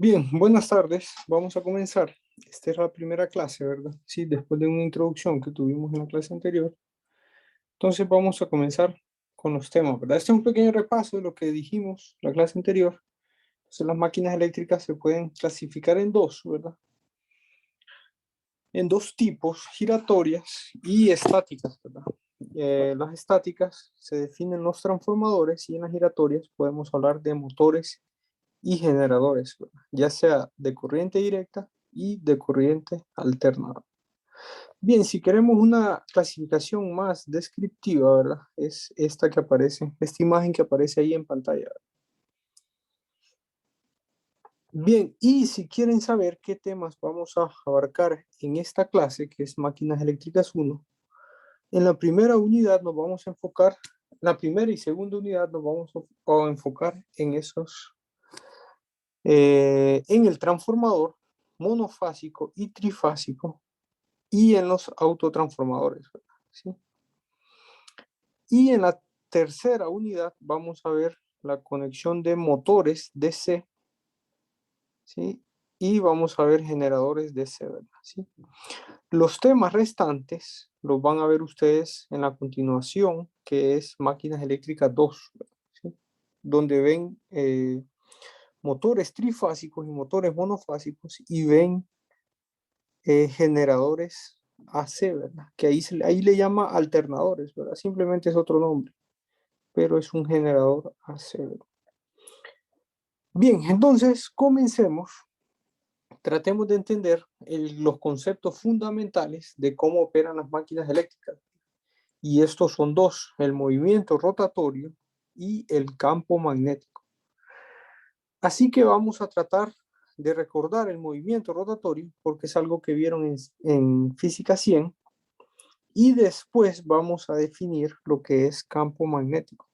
Bien, buenas tardes. Vamos a comenzar. Esta es la primera clase, ¿verdad? Sí, después de una introducción que tuvimos en la clase anterior. Entonces vamos a comenzar con los temas, ¿verdad? Este es un pequeño repaso de lo que dijimos la clase anterior. Entonces las máquinas eléctricas se pueden clasificar en dos, ¿verdad? En dos tipos, giratorias y estáticas, ¿verdad? Las estáticas se definen los transformadores y en las giratorias podemos hablar de motores y generadores, ¿verdad? Ya sea de corriente directa y de corriente alternada. Bien, si queremos una clasificación más descriptiva, ¿verdad? Es esta que aparece, esta imagen que aparece ahí en pantalla. Bien, y si quieren saber qué temas vamos a abarcar en esta clase, que es Máquinas Eléctricas 1, en la primera unidad nos vamos a enfocar, la primera y segunda unidad nos vamos a enfocar en esos en el transformador monofásico y trifásico y en los autotransformadores, ¿sí? Y en la tercera unidad vamos a ver la conexión de motores DC, ¿sí? Y vamos a ver generadores DC, ¿verdad? ¿Sí? Los temas restantes los van a ver ustedes en la continuación, que es máquinas eléctricas 2, ¿sí? Donde ven motores trifásicos y motores monofásicos y ven generadores AC, ¿verdad? Que ahí le llama alternadores, ¿verdad? Simplemente es otro nombre, pero es un generador AC, ¿verdad? Bien, entonces comencemos. Tratemos de entender los conceptos fundamentales de cómo operan las máquinas eléctricas. Y estos son dos, el movimiento rotatorio y el campo magnético. Así que vamos a tratar de recordar el movimiento rotatorio porque es algo que vieron en Física 100. Y después vamos a definir lo que es campo magnético.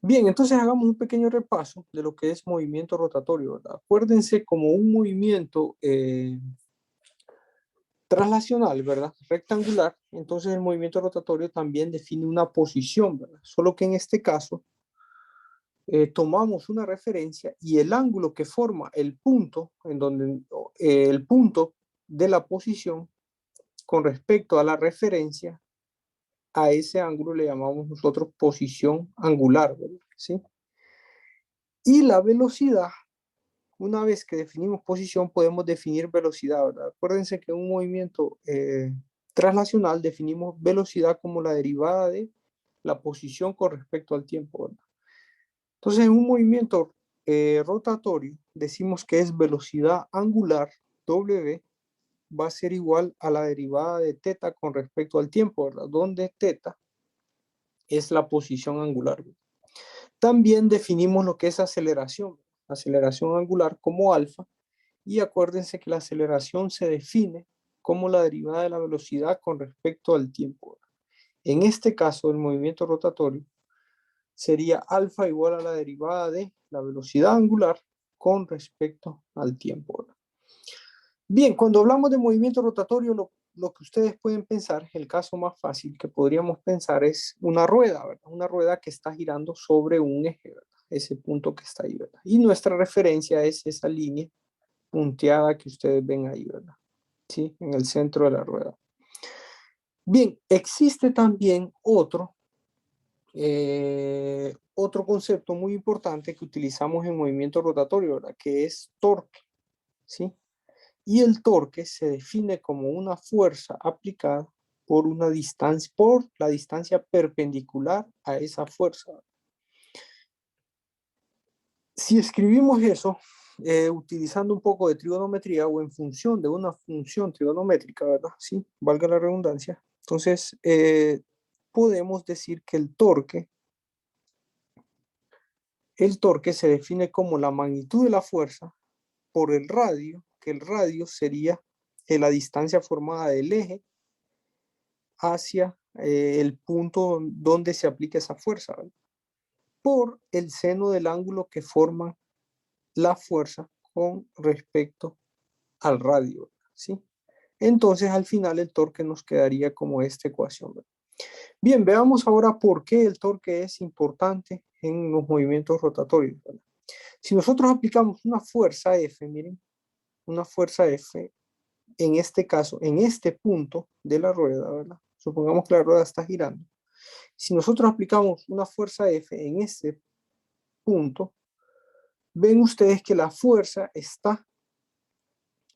Bien, entonces hagamos un pequeño repaso de lo que es movimiento rotatorio, ¿verdad? Acuérdense como un movimiento traslacional, ¿verdad? Rectangular, entonces el movimiento rotatorio también define una posición, ¿verdad? Solo que en este caso tomamos una referencia y el ángulo que forma el punto, en donde el punto de la posición con respecto a la referencia, a ese ángulo le llamamos nosotros posición angular, ¿verdad? ¿Sí? Y la velocidad, una vez que definimos posición, podemos definir velocidad, ¿verdad? Acuérdense que en un movimiento traslacional definimos velocidad como la derivada de la posición con respecto al tiempo, ¿verdad? Entonces, en un movimiento rotatorio, decimos que es velocidad angular, W, va a ser igual a la derivada de teta con respecto al tiempo, ¿verdad? Donde teta es la posición angular, ¿verdad? También definimos lo que es aceleración angular como alfa, y acuérdense que la aceleración se define como la derivada de la velocidad con respecto al tiempo. En este caso, el movimiento rotatorio sería alfa igual a la derivada de la velocidad angular con respecto al tiempo. Bien, cuando hablamos de movimiento rotatorio, lo que ustedes pueden pensar, el caso más fácil que podríamos pensar es una rueda, ¿verdad? Una rueda que está girando sobre un eje, ¿verdad? Ese punto que está ahí, ¿verdad? Y nuestra referencia es esa línea punteada que ustedes ven ahí, ¿verdad? Sí, en el centro de la rueda. Bien, existe también otro concepto muy importante que utilizamos en movimiento rotatorio, ¿verdad? Que es torque, ¿sí? Y el torque se define como una fuerza aplicada por la distancia perpendicular a esa fuerza. Si escribimos eso utilizando un poco de trigonometría o en función de una función trigonométrica, ¿verdad? Sí, valga la redundancia. Entonces, podemos decir que el torque se define como la magnitud de la fuerza por el radio, que el radio sería la distancia formada del eje hacia el punto donde se aplica esa fuerza, ¿verdad? Por el seno del ángulo que forma la fuerza con respecto al radio, ¿sí? Entonces, al final, el torque nos quedaría como esta ecuación, ¿verdad? Bien, veamos ahora por qué el torque es importante en los movimientos rotatorios, ¿verdad? Si nosotros aplicamos una fuerza F, miren, una fuerza F, en este caso, en este punto de la rueda, ¿verdad? Supongamos que la rueda está girando. Si nosotros aplicamos una fuerza F en este punto, ven ustedes que la fuerza está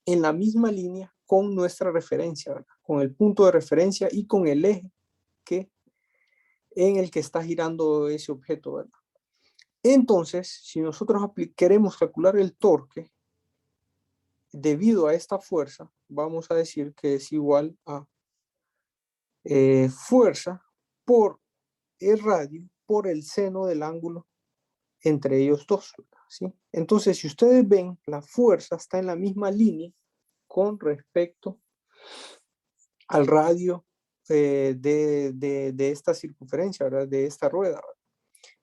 en la misma línea con nuestra referencia, ¿verdad? Con el punto de referencia y con el eje en el que está girando ese objeto, ¿verdad? Entonces, si nosotros queremos calcular el torque debido a esta fuerza, vamos a decir que es igual a fuerza por el radio por el seno del ángulo entre ellos dos, ¿sí? Entonces, si ustedes ven, la fuerza está en la misma línea con respecto al radio de esta circunferencia, ¿verdad? De esta rueda, ¿verdad?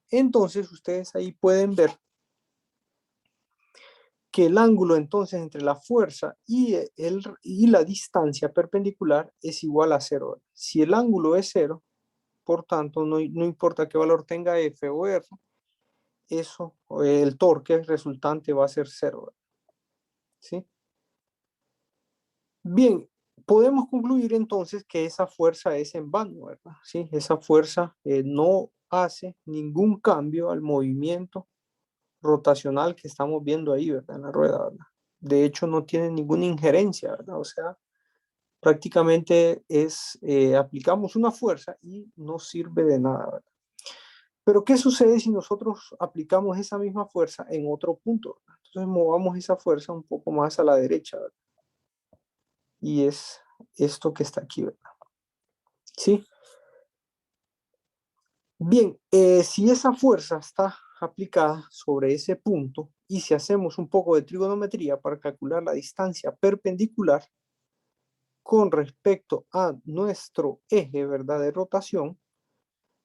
Entonces, ustedes ahí pueden ver que el ángulo entonces entre la fuerza y la distancia perpendicular es igual a 0. Si el ángulo es 0, por tanto, no importa qué valor tenga F o R, eso, el torque resultante va a ser 0. ¿Sí? Bien, podemos concluir entonces que esa fuerza es en vano, ¿verdad? ¿Sí? Esa fuerza no hace ningún cambio al movimiento rotacional que estamos viendo ahí, ¿verdad? En la rueda, ¿verdad? De hecho, no tiene ninguna injerencia, ¿verdad? O sea, prácticamente aplicamos una fuerza y no sirve de nada, ¿verdad? Pero ¿qué sucede si nosotros aplicamos esa misma fuerza en otro punto, ¿verdad? Entonces movamos esa fuerza un poco más a la derecha, ¿verdad? Y es esto que está aquí, ¿verdad? ¿Sí? Bien, si esa fuerza está aplicada sobre ese punto y si hacemos un poco de trigonometría para calcular la distancia perpendicular con respecto a nuestro eje, ¿verdad? De rotación,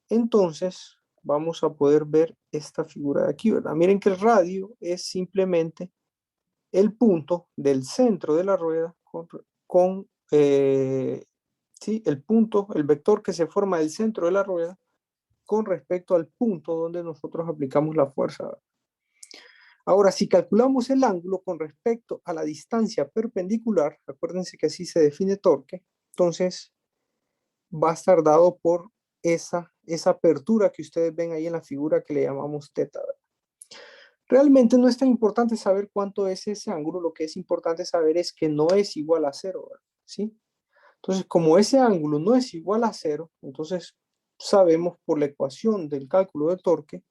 entonces vamos a poder ver esta figura de aquí, ¿verdad? Miren que el radio es simplemente el punto del centro de la rueda ¿sí? El punto, el vector que se forma del centro de la rueda con respecto al punto donde nosotros aplicamos la fuerza. Ahora, si calculamos el ángulo con respecto a la distancia perpendicular, acuérdense que así se define torque, entonces va a estar dado por esa apertura que ustedes ven ahí en la figura que le llamamos teta. Realmente no es tan importante saber cuánto es ese ángulo, lo que es importante saber es que no es igual a 0, ¿sí? Entonces, como ese ángulo no es igual a 0, entonces sabemos por la ecuación del cálculo del torque,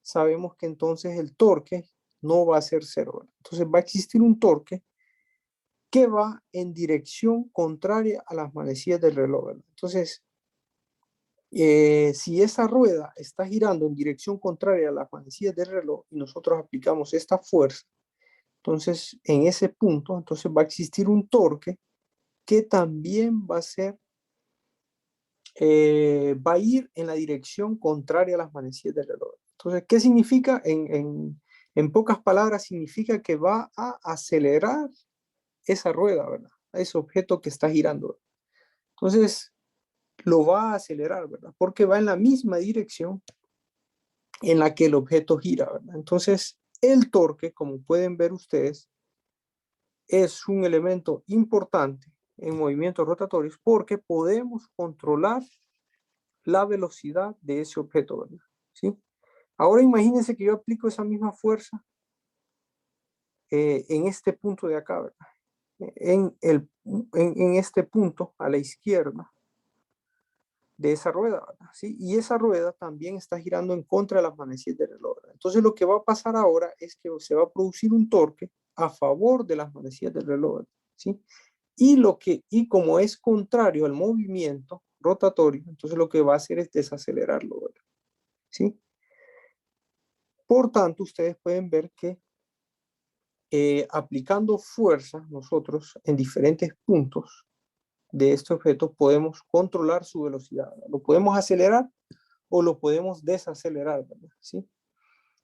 sabemos que entonces el torque no va a ser 0, ¿verdad? Entonces va a existir un torque que va en dirección contraria a las manecillas del reloj, ¿verdad? Entonces, si esa rueda está girando en dirección contraria a las manecillas del reloj y nosotros aplicamos esta fuerza, entonces en ese punto, entonces va a existir un torque que también va a ser, va a ir en la dirección contraria a las manecillas del reloj. Entonces, ¿qué significa? En pocas palabras, significa que va a acelerar esa rueda, ¿verdad? A ese objeto que está girando. Entonces, lo va a acelerar, ¿verdad? Porque va en la misma dirección en la que el objeto gira, ¿verdad? Entonces, el torque, como pueden ver ustedes, es un elemento importante en movimientos rotatorios porque podemos controlar la velocidad de ese objeto, ¿verdad? ¿Sí? Ahora imagínense que yo aplico esa misma fuerza en este punto de acá, ¿verdad? En este punto a la izquierda de esa rueda, ¿verdad? ¿Sí? Y esa rueda también está girando en contra de las manecillas del reloj, ¿verdad? Entonces lo que va a pasar ahora es que se va a producir un torque a favor de las manecillas del reloj, ¿verdad? ¿Sí? Y como es contrario al movimiento rotatorio, entonces lo que va a hacer es desacelerarlo, ¿verdad? ¿Sí? Por tanto, ustedes pueden ver que aplicando fuerza, nosotros en diferentes puntos de este objeto podemos controlar su velocidad, ¿verdad? Lo podemos acelerar o lo podemos desacelerar, ¿verdad? ¿Sí?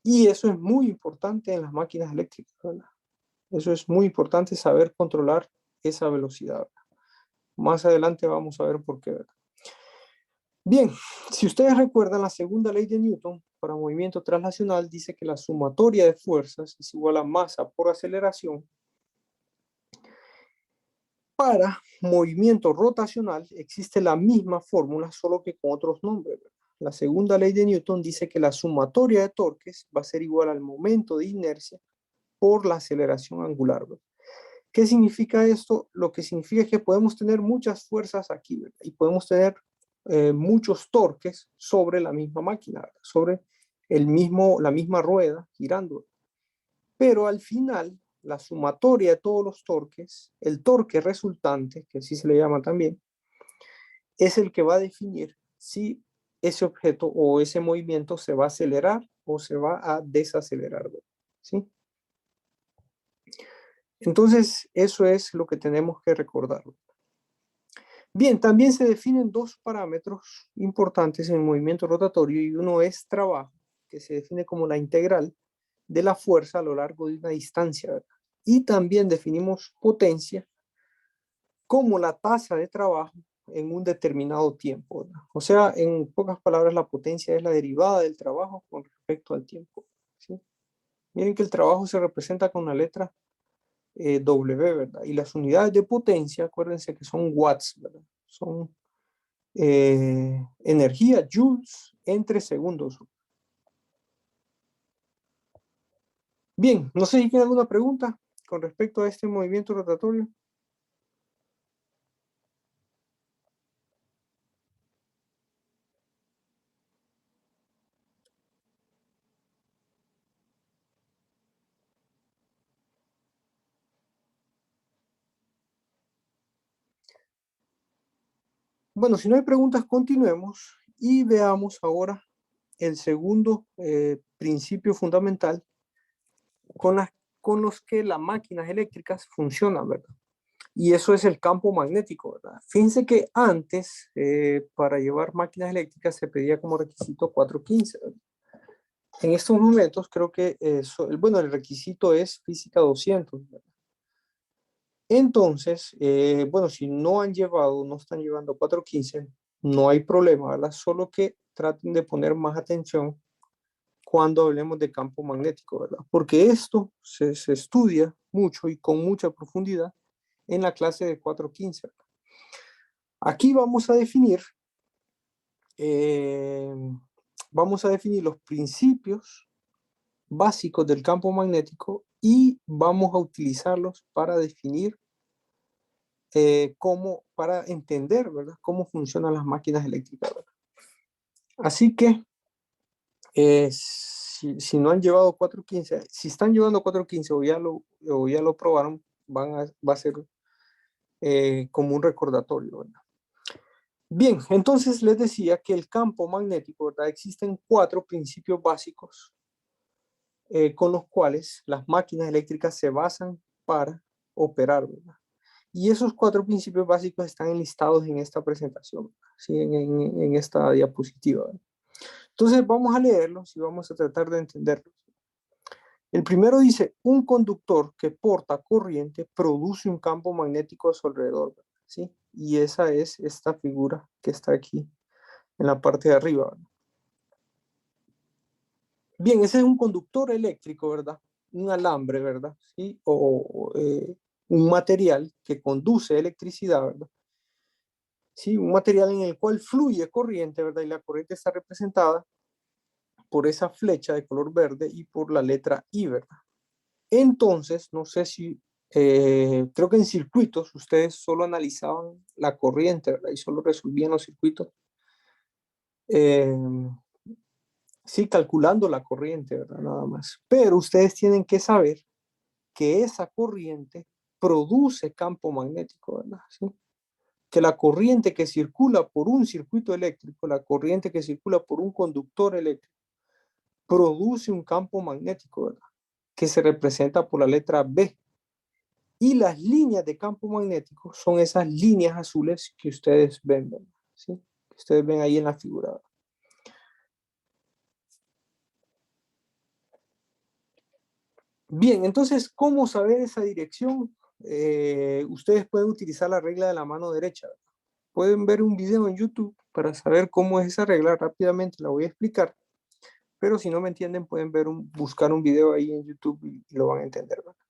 Y eso es muy importante en las máquinas eléctricas, ¿verdad? Eso es muy importante saber controlar esa velocidad, ¿verdad? Más adelante vamos a ver por qué, ¿verdad? Bien, si ustedes recuerdan, la segunda ley de Newton para movimiento traslacional dice que la sumatoria de fuerzas es igual a masa por aceleración. Para movimiento rotacional existe la misma fórmula, solo que con otros nombres, ¿verdad? La segunda ley de Newton dice que la sumatoria de torques va a ser igual al momento de inercia por la aceleración angular, ¿verdad? ¿Qué significa esto? Lo que significa es que podemos tener muchas fuerzas aquí, ¿verdad? Y podemos tener muchos torques sobre la misma máquina, ¿verdad? Sobre la misma rueda girando. Pero al final, la sumatoria de todos los torques, el torque resultante, que así se le llama también, es el que va a definir si ese objeto o ese movimiento se va a acelerar o se va a desacelerar, ¿sí? Entonces, eso es lo que tenemos que recordar. Bien, también se definen dos parámetros importantes en el movimiento rotatorio y uno es trabajo, que se define como la integral de la fuerza a lo largo de una distancia, ¿verdad? Y también definimos potencia como la tasa de trabajo en un determinado tiempo, ¿verdad? O sea, en pocas palabras, la potencia es la derivada del trabajo con respecto al tiempo, ¿sí? Miren que el trabajo se representa con la letra W, ¿verdad? Y las unidades de potencia, acuérdense que son watts, ¿verdad? Son energía, joules, entre segundos. Bien, no sé si tiene alguna pregunta con respecto a este movimiento rotatorio. Bueno, si no hay preguntas, continuemos y veamos ahora el segundo principio fundamental con, con los que las máquinas eléctricas funcionan, ¿verdad? Y eso es el campo magnético, ¿verdad? Fíjense que antes, para llevar máquinas eléctricas se pedía como requisito 415, ¿verdad? En estos momentos creo que bueno, el requisito es física 200, ¿verdad? Entonces, bueno, si no han llevado, no están llevando 415, no hay problema, ¿verdad? Solo que traten de poner más atención cuando hablemos de campo magnético, ¿verdad? Porque esto se estudia mucho y con mucha profundidad en la clase de 415, ¿verdad? Aquí eh, vamos a definir los principios básicos del campo magnético y vamos a utilizarlos para definir para entender, ¿verdad? Cómo funcionan las máquinas eléctricas, ¿verdad? Así que, si no han llevado 415, si están llevando 415 o ya lo probaron, va a ser como un recordatorio, ¿verdad? Bien, entonces les decía que el campo magnético, ¿verdad? Existen cuatro principios básicos con los cuales las máquinas eléctricas se basan para operar, ¿verdad? Y esos cuatro principios básicos están enlistados en esta presentación, ¿sí? En esta diapositiva, ¿verdad? Entonces vamos a leerlos y vamos a tratar de entenderlos. El primero dice, un conductor que porta corriente produce un campo magnético a su alrededor, ¿verdad? ¿Sí? Y esa es esta figura que está aquí en la parte de arriba, ¿verdad? Bien, ese es un conductor eléctrico, ¿verdad? Un alambre, ¿verdad? ¿Sí? Un material que conduce electricidad, ¿verdad? Sí, un material en el cual fluye corriente, ¿verdad? Y la corriente está representada por esa flecha de color verde y por la letra I, ¿verdad? Entonces, no sé si, creo que en circuitos ustedes solo analizaban la corriente, ¿verdad? Y solo resolvían los circuitos, eh, sí, calculando la corriente, ¿verdad? Nada más. Pero ustedes tienen que saber que esa corriente produce campo magnético, ¿verdad? ¿Sí? Que la corriente que circula por un circuito eléctrico, la corriente que circula por un conductor eléctrico, produce un campo magnético, ¿verdad? Que se representa por la letra B. Y las líneas de campo magnético son esas líneas azules que ustedes ven, ¿verdad? ¿Sí? Que ustedes ven ahí en la figura. Bien, entonces, ¿cómo saber esa dirección? Ustedes pueden utilizar la regla de la mano derecha, ¿verdad? pueden ver un video en YouTube para saber cómo es esa regla. Rápidamente la voy a explicar, pero si no me entienden pueden buscar un video ahí en YouTube y lo van a entender, ¿verdad?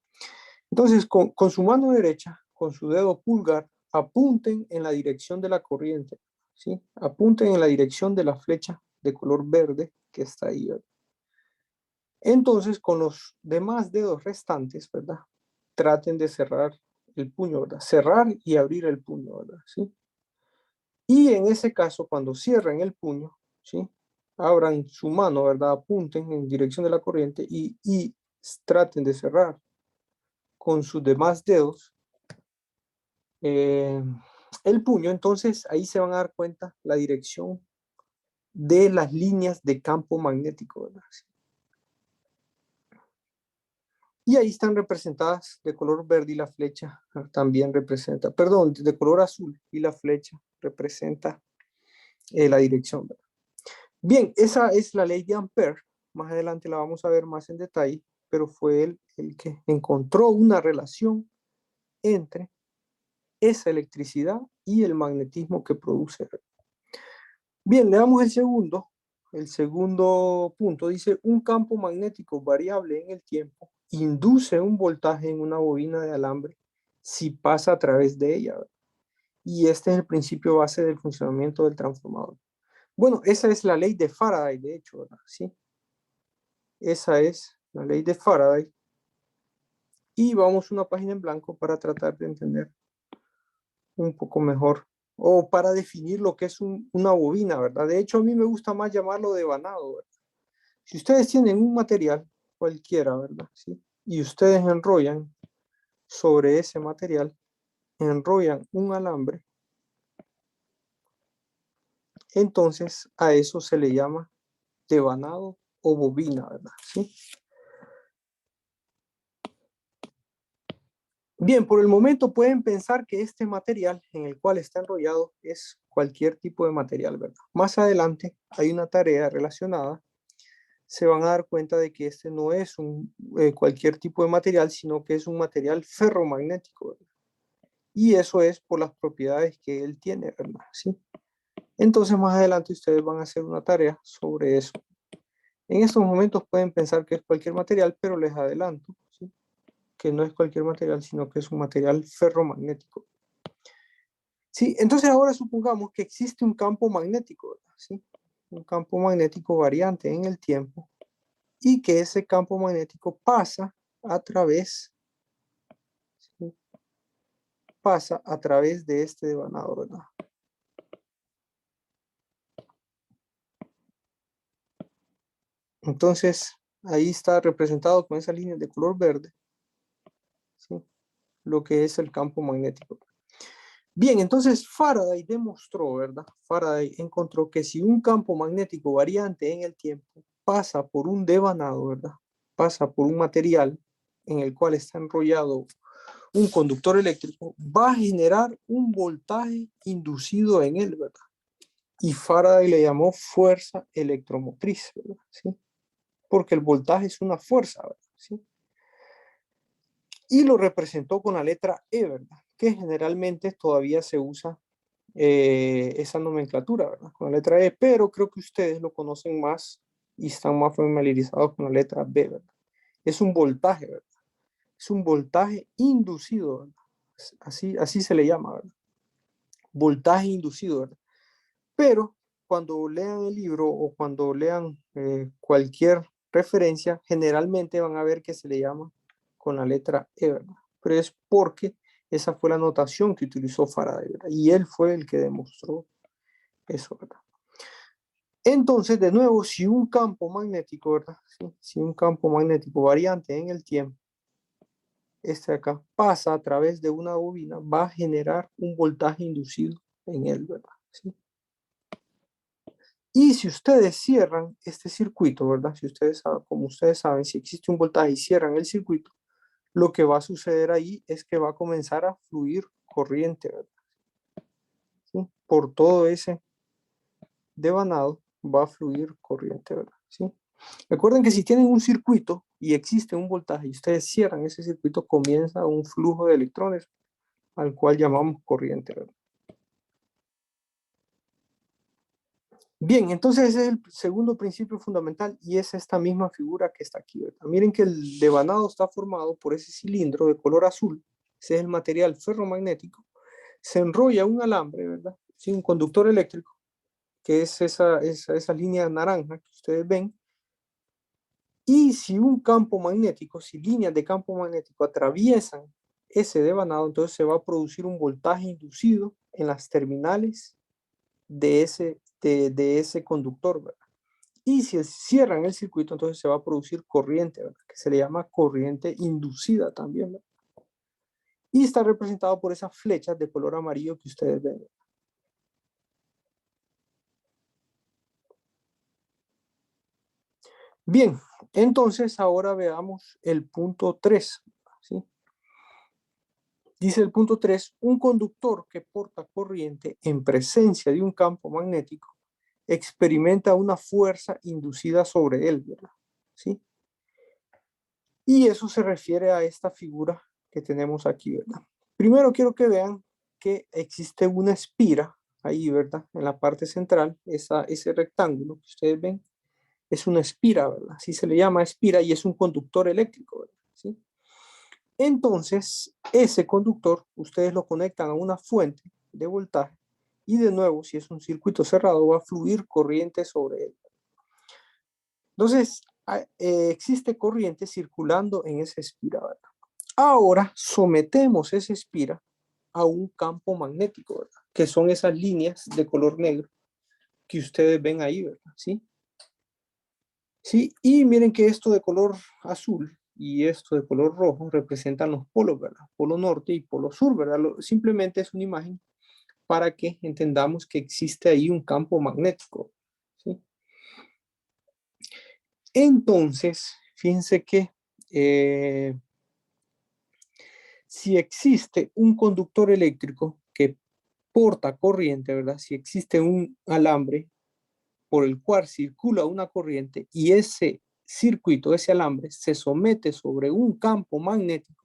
Entonces, con su mano derecha, con su dedo pulgar, apunten en la dirección de la corriente, ¿sí? Apunten en la dirección de la flecha de color verde que está ahí, ¿verdad? Entonces, con los demás dedos restantes, ¿verdad? Traten de cerrar el puño, ¿verdad? Cerrar y abrir el puño, ¿verdad? ¿Sí? Y en ese caso, cuando cierren el puño, ¿sí? Abran su mano, ¿verdad? Apunten en dirección de la corriente y traten de cerrar con sus demás dedos el puño. Entonces ahí se van a dar cuenta la dirección de las líneas de campo magnético, ¿verdad? Y ahí están representadas de color verde y la flecha también representa, perdón, de color azul y la flecha representa la dirección, ¿verdad? Bien, esa es la ley de Ampère. Más adelante la vamos a ver más en detalle, pero fue él el que encontró una relación entre esa electricidad y el magnetismo que produce. Bien, leamos el segundo. El segundo punto dice, un campo magnético variable en el tiempo induce un voltaje en una bobina de alambre si pasa a través de ella, ¿verdad? Y este es el principio base del funcionamiento del transformador. Bueno, esa es la ley de Faraday, de hecho, ¿verdad? Sí, esa es la ley de Faraday. Y vamos a una página en blanco para tratar de entender un poco mejor o para definir lo que es una bobina, ¿verdad? De hecho, a mí me gusta más llamarlo devanado, ¿verdad? Si ustedes tienen un material cualquiera, ¿verdad? ¿Sí? Y ustedes enrollan sobre ese material, enrollan un alambre, entonces a eso se le llama devanado o bobina, ¿verdad? ¿Sí? Bien, por el momento pueden pensar que este material en el cual está enrollado es cualquier tipo de material, ¿verdad? Más adelante hay una tarea relacionada. Se van a dar cuenta de que este no es cualquier tipo de material, sino que es un material ferromagnético, ¿verdad? Y eso es por las propiedades que él tiene, ¿verdad? ¿Sí? Entonces más adelante ustedes van a hacer una tarea sobre eso. En estos momentos pueden pensar que es cualquier material, pero les adelanto, ¿sí? Que no es cualquier material, sino que es un material ferromagnético. Sí, entonces ahora supongamos que existe un campo magnético, ¿verdad? ¿Sí? Un campo magnético variante en el tiempo y que ese campo magnético pasa a través, ¿sí? Pasa a través de este devanado, ¿verdad? Entonces ahí está representado con esa línea de color verde, ¿sí? Lo que es el campo magnético. Bien, entonces Faraday demostró, ¿verdad? Faraday encontró que si un campo magnético variante en el tiempo pasa por un devanado, ¿verdad? Pasa por un material en el cual está enrollado un conductor eléctrico, va a generar un voltaje inducido en él, ¿verdad? Y Faraday le llamó fuerza electromotriz, ¿verdad? ¿Sí? Porque el voltaje es una fuerza, ¿verdad? ¿Sí? Y lo representó con la letra E, ¿verdad? Que generalmente todavía se usa esa nomenclatura, ¿verdad? Con la letra E, pero creo que ustedes lo conocen más y están más familiarizados con la letra B, ¿verdad? Es un voltaje, ¿verdad? Es un voltaje inducido, ¿verdad? Así se le llama, ¿verdad? Voltaje inducido, ¿verdad? Pero cuando lean el libro o cuando lean cualquier referencia, generalmente van a ver que se le llama con la letra E, ¿verdad? Pero es porque esa fue la notación que utilizó Faraday, ¿verdad? Y él fue el que demostró eso, ¿verdad? Entonces, de nuevo, si un campo magnético, ¿verdad? ¿Sí? Si un campo magnético variante en el tiempo, este de acá, pasa a través de una bobina, va a generar un voltaje inducido en él, ¿verdad? ¿Sí? Y si ustedes cierran este circuito, ¿verdad? Si ustedes saben, como ustedes saben, si existe un voltaje y cierran el circuito, lo que va a suceder ahí es que va a comenzar a fluir corriente, ¿verdad? ¿Sí? Por todo ese devanado va a fluir corriente, ¿verdad? ¿Sí? Recuerden que si tienen un circuito y existe un voltaje y ustedes cierran ese circuito, comienza un flujo de electrones al cual llamamos corriente, ¿verdad? Bien, entonces ese es el segundo principio fundamental y es esta misma figura que está aquí, ¿verdad? Miren que el devanado está formado por ese cilindro de color azul, ese es el material ferromagnético, se enrolla un alambre, ¿verdad? Sí, un conductor eléctrico, que es esa línea naranja que ustedes ven, y si un campo magnético, si líneas de campo magnético atraviesan ese devanado, entonces se va a producir un voltaje inducido en las terminales de ese conductor, ¿verdad? Y si cierran el circuito, entonces se va a producir corriente, ¿verdad? Que se le llama corriente inducida también, ¿verdad? Y está representado por esas flechas de color amarillo que ustedes ven. Bien, entonces ahora veamos el punto 3, ¿sí? Dice el punto 3, un conductor que porta corriente en presencia de un campo magnético experimenta una fuerza inducida sobre él, ¿verdad? ¿Sí? Y eso se refiere a esta figura que tenemos aquí, ¿verdad? Primero quiero que vean que existe una espira ahí, ¿verdad? En la parte central, ese rectángulo que ustedes ven, es una espira, ¿verdad? Así se le llama espira y es un conductor eléctrico, ¿verdad? ¿Sí? Entonces, ese conductor, ustedes lo conectan a una fuente de voltaje y de nuevo, si es un circuito cerrado, va a fluir corriente sobre él. Entonces, existe corriente circulando en esa espira, ¿verdad? Ahora sometemos esa espira a un campo magnético, ¿verdad? Que son esas líneas de color negro que ustedes ven ahí, ¿verdad? ¿Sí? Sí, y miren que esto de color azul y esto de color rojo representan los polos, ¿verdad? Polo norte y polo sur, ¿verdad? Simplemente es una imagen para que entendamos que existe ahí un campo magnético, ¿sí? Entonces, fíjense que si existe un conductor eléctrico que porta corriente, ¿verdad? Si existe un alambre por el cual circula una corriente y ese circuito, ese alambre, se somete sobre un campo magnético,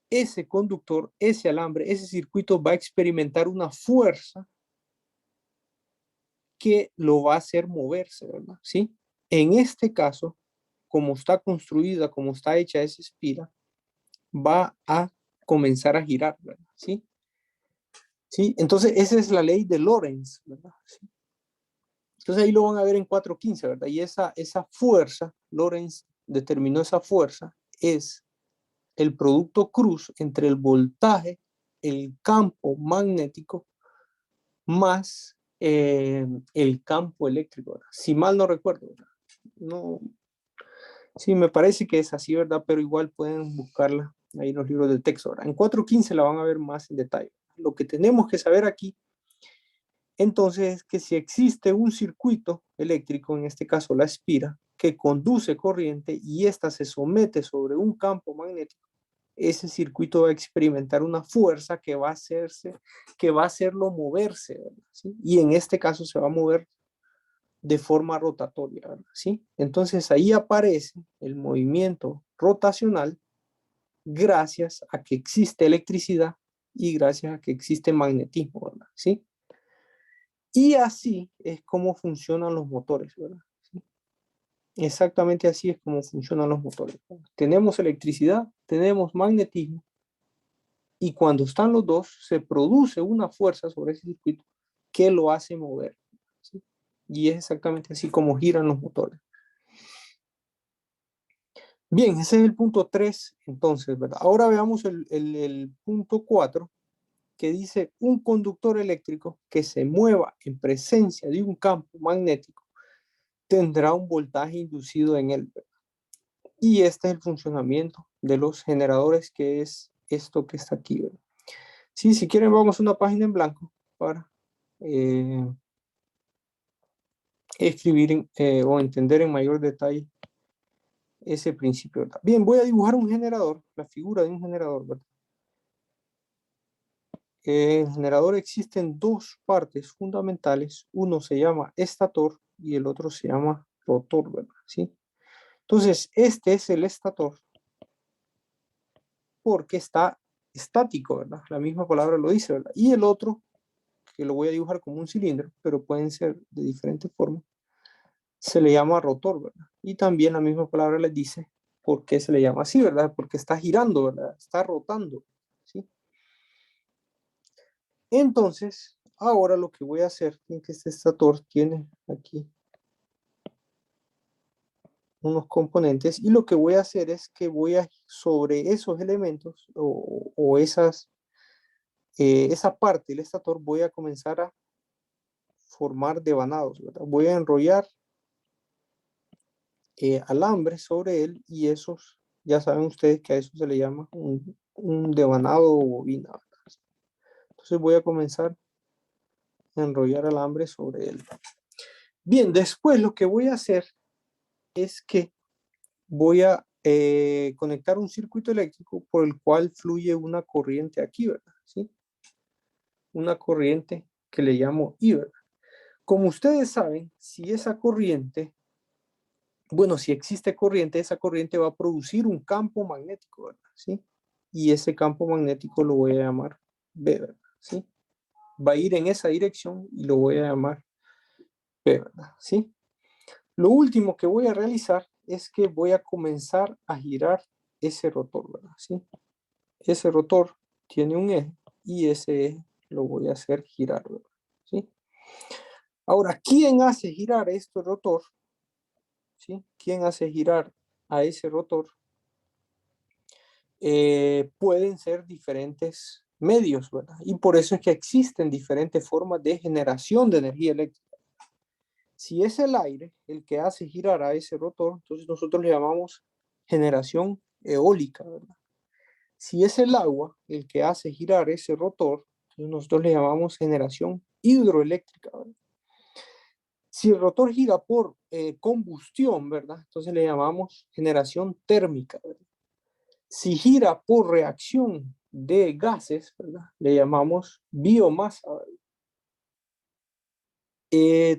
ese conductor, ese alambre, ese circuito va a experimentar una fuerza que lo va a hacer moverse, ¿verdad? ¿Sí? En este caso, como está construida, como está hecha esa espira, va a comenzar a girar, ¿verdad? ¿Sí? ¿Sí? Entonces, esa es la ley de Lorentz, ¿verdad? ¿Sí? Entonces ahí lo van a ver en 4.15, ¿verdad? Y esa fuerza, Lorentz determinó esa fuerza, es el producto cruz entre el voltaje, el campo magnético, más el campo eléctrico, ¿verdad? Si mal no recuerdo, ¿verdad? No, sí, me parece que es así, ¿verdad? Pero igual pueden buscarla ahí en los libros de texto, ¿verdad? En 4.15 la van a ver más en detalle. Lo que tenemos que saber aquí entonces, que si existe un circuito eléctrico, en este caso la espira, que conduce corriente y ésta se somete sobre un campo magnético, ese circuito va a experimentar una fuerza que va a hacerlo moverse, ¿verdad? ¿Sí? Y en este caso se va a mover de forma rotatoria, ¿verdad? ¿Sí? Entonces ahí aparece el movimiento rotacional gracias a que existe electricidad y gracias a que existe magnetismo, ¿verdad? ¿Sí? Y así es como funcionan los motores, ¿verdad? ¿Sí? Exactamente así es como funcionan los motores, ¿verdad? Tenemos electricidad, tenemos magnetismo, y cuando están los dos, se produce una fuerza sobre ese circuito que lo hace mover, ¿sí? Y es exactamente así como giran los motores. Bien, ese es el punto 3, entonces, ¿verdad? Ahora veamos el punto 4, que dice un conductor eléctrico que se mueva en presencia de un campo magnético tendrá un voltaje inducido en él. Y este es el funcionamiento de los generadores, que es esto que está aquí, ¿verdad? Sí, si quieren vamos a una página en blanco para eh, escribir o entender en mayor detalle ese principio, ¿verdad? Bien, voy a dibujar un generador, la figura de un generador, ¿verdad? El generador existe en dos partes fundamentales. Uno se llama estator y el otro se llama rotor, ¿verdad? ¿Sí? Entonces, este es el estator porque está estático, ¿verdad? La misma palabra lo dice, ¿verdad? Y el otro que lo voy a dibujar como un cilindro, pero pueden ser de diferentes formas, se le llama rotor, ¿verdad? Y también la misma palabra les dice por qué se le llama así, ¿verdad? Porque está girando, ¿verdad? Está rotando, ¿sí? Entonces, ahora lo que voy a hacer, en que este estator tiene aquí unos componentes, y lo que voy a hacer es que voy a, sobre esos elementos o esas, esa parte del estator, voy a comenzar a formar devanados, ¿verdad? Voy a enrollar alambre sobre él, y esos, ya saben ustedes que a eso se le llama un devanado o bobina, ¿verdad? Entonces voy a comenzar a enrollar alambre sobre él. Bien, después lo que voy a hacer es que voy a conectar un circuito eléctrico por el cual fluye una corriente aquí, ¿verdad? ¿Sí? Una corriente que le llamo I, ¿verdad? Como ustedes saben, si esa corriente, bueno, si existe corriente, esa corriente va a producir un campo magnético, ¿verdad? ¿Sí? Y ese campo magnético lo voy a llamar B, ¿verdad? ¿Sí? Va a ir en esa dirección y lo voy a llamar B, ¿verdad? ¿Sí? Lo último que voy a realizar es que voy a comenzar a girar ese rotor, ¿verdad? ¿Sí? Ese rotor tiene un eje y ese eje lo voy a hacer girar, ¿verdad? ¿Sí? Ahora, ¿quién hace girar este rotor? ¿Sí? ¿Quién hace girar a ese rotor? Pueden ser diferentes medios, ¿verdad? Y por eso es que existen diferentes formas de generación de energía eléctrica. Si es el aire el que hace girar a ese rotor, entonces nosotros le llamamos generación eólica, ¿verdad? Si es el agua el que hace girar ese rotor, entonces nosotros le llamamos generación hidroeléctrica, ¿verdad? Si el rotor gira por combustión, ¿verdad? Entonces le llamamos generación térmica, ¿verdad? Si gira por reacción de gases, ¿verdad? Le llamamos biomasa, ¿verdad?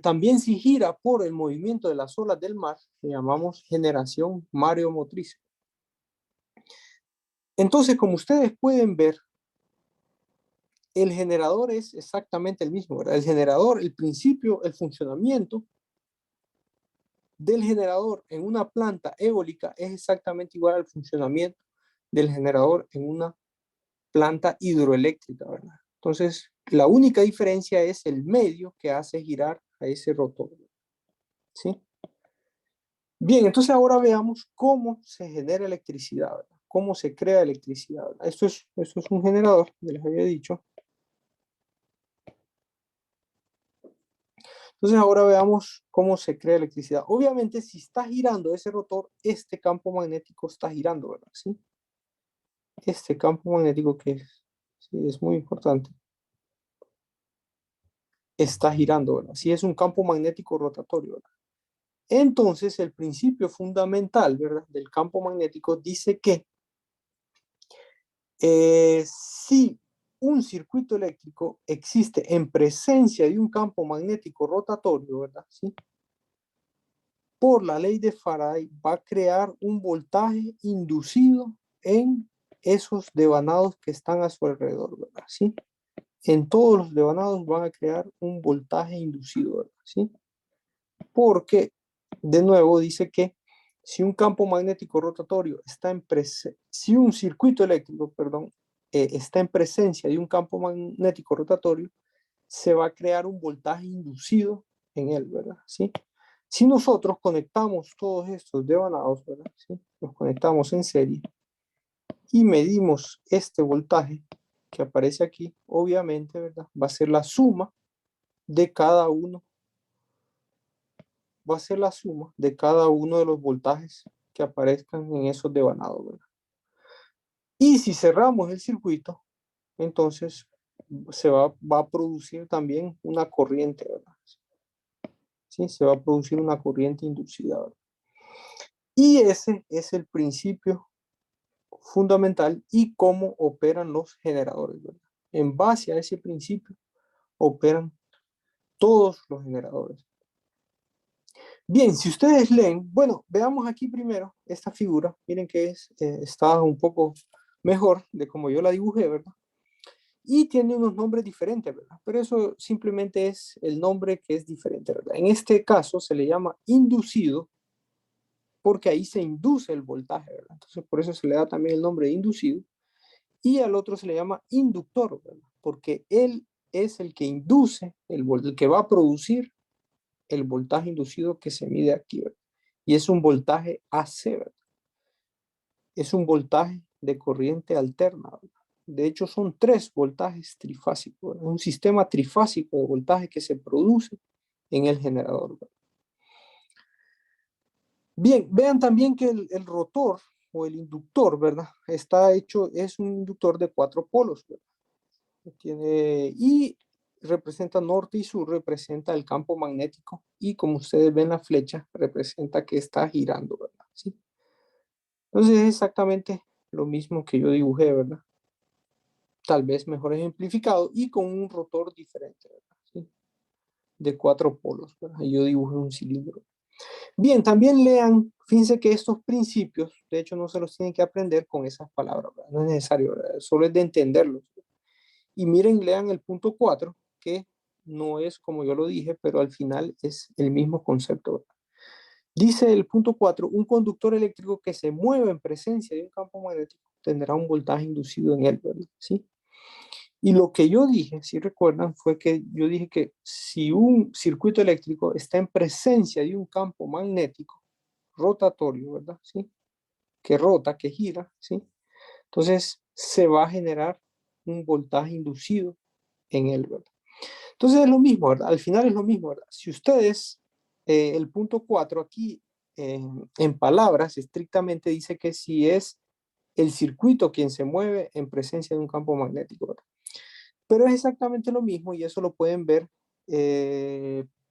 También si gira por el movimiento de las olas del mar, le llamamos generación mareomotriz. Entonces, como ustedes pueden ver, el generador es exactamente el mismo, ¿verdad? El generador, el principio, el funcionamiento del generador en una planta eólica es exactamente igual al funcionamiento del generador en una planta hidroeléctrica, ¿verdad? Entonces, la única diferencia es el medio que hace girar a ese rotor, ¿sí? Bien, entonces ahora veamos cómo se genera electricidad, ¿verdad? Cómo se crea electricidad, ¿verdad? Esto es un generador, ya les había dicho. Entonces ahora veamos cómo se crea electricidad. Obviamente, si está girando ese rotor, este campo magnético está girando, ¿verdad? ¿Sí? Este campo magnético que sí, es muy importante, está girando, ¿verdad? Sí, es un campo magnético rotatorio, ¿verdad? Entonces, el principio fundamental, ¿verdad?, del campo magnético dice que si un circuito eléctrico existe en presencia de un campo magnético rotatorio, ¿verdad? ¿Sí? Por la ley de Faraday va a crear un voltaje inducido en esos devanados que están a su alrededor, ¿verdad? ¿Sí? En todos los devanados van a crear un voltaje inducido, ¿verdad? ¿Sí? Porque, de nuevo, dice que si un campo magnético rotatorio está en presencia, si un circuito eléctrico, perdón, está en presencia de un campo magnético rotatorio, se va a crear un voltaje inducido en él, ¿verdad? ¿Sí? Si nosotros conectamos todos estos devanados, ¿verdad? ¿Sí? Los conectamos en serie y medimos este voltaje que aparece aquí, obviamente, ¿verdad? Va a ser la suma de cada uno, va a ser la suma de cada uno de los voltajes que aparezcan en esos devanados, ¿verdad? Y si cerramos el circuito, entonces va a producir también una corriente, ¿verdad? ¿Sí? Se va a producir una corriente inducida, ¿verdad? Y ese es el principio fundamental y cómo operan los generadores, ¿verdad? En base a ese principio operan todos los generadores. Bien, si ustedes leen, bueno, veamos aquí primero esta figura. Miren que está un poco mejor de como yo la dibujé, ¿verdad? y tiene unos nombres diferentes, ¿verdad? Pero eso simplemente es el nombre que es diferente, ¿verdad? En este caso se le llama inducido porque ahí se induce el voltaje, ¿verdad? Entonces por eso se le da también el nombre de inducido. Y al otro se le llama inductor, ¿verdad? Porque él es el que induce, el que va a producir el voltaje inducido que se mide aquí, ¿verdad? Y es un voltaje AC, ¿verdad? Es un voltaje de corriente alterna, ¿verdad? De hecho, son 3 voltajes trifásicos, ¿verdad? Un sistema trifásico de voltaje que se produce en el generador, ¿verdad? Bien, vean también que el rotor o el inductor, ¿verdad? Está hecho, es un inductor de 4 polos, ¿verdad? Y representa norte y sur, representa el campo magnético y como ustedes ven la flecha, representa que está girando, ¿verdad? ¿Sí? Entonces es exactamente lo mismo que yo dibujé, ¿verdad? Tal vez mejor ejemplificado y con un rotor diferente, ¿verdad? ¿Sí? De 4 polos, ¿verdad? Y yo dibujé un cilindro. Bien, también lean, fíjense que estos principios, de hecho no se los tienen que aprender con esas palabras, ¿verdad? No es necesario, ¿verdad? Solo es de entenderlos. Y miren, lean el punto 4, que no es como yo lo dije, pero al final es el mismo concepto, ¿verdad? Dice el punto 4, un conductor eléctrico que se mueve en presencia de un campo magnético tendrá un voltaje inducido en él, ¿verdad? ¿Sí? Y lo que yo dije, si recuerdan, fue que yo dije que si un circuito eléctrico está en presencia de un campo magnético rotatorio, ¿verdad? ¿Sí? Que rota, que gira, ¿sí? Entonces se va a generar un voltaje inducido en él, ¿verdad? Entonces es lo mismo, ¿verdad? Al final es lo mismo, ¿verdad? Si ustedes, el punto 4 aquí, en palabras, estrictamente dice que si es el circuito quien se mueve en presencia de un campo magnético, ¿verdad? Pero es exactamente lo mismo y eso lo pueden ver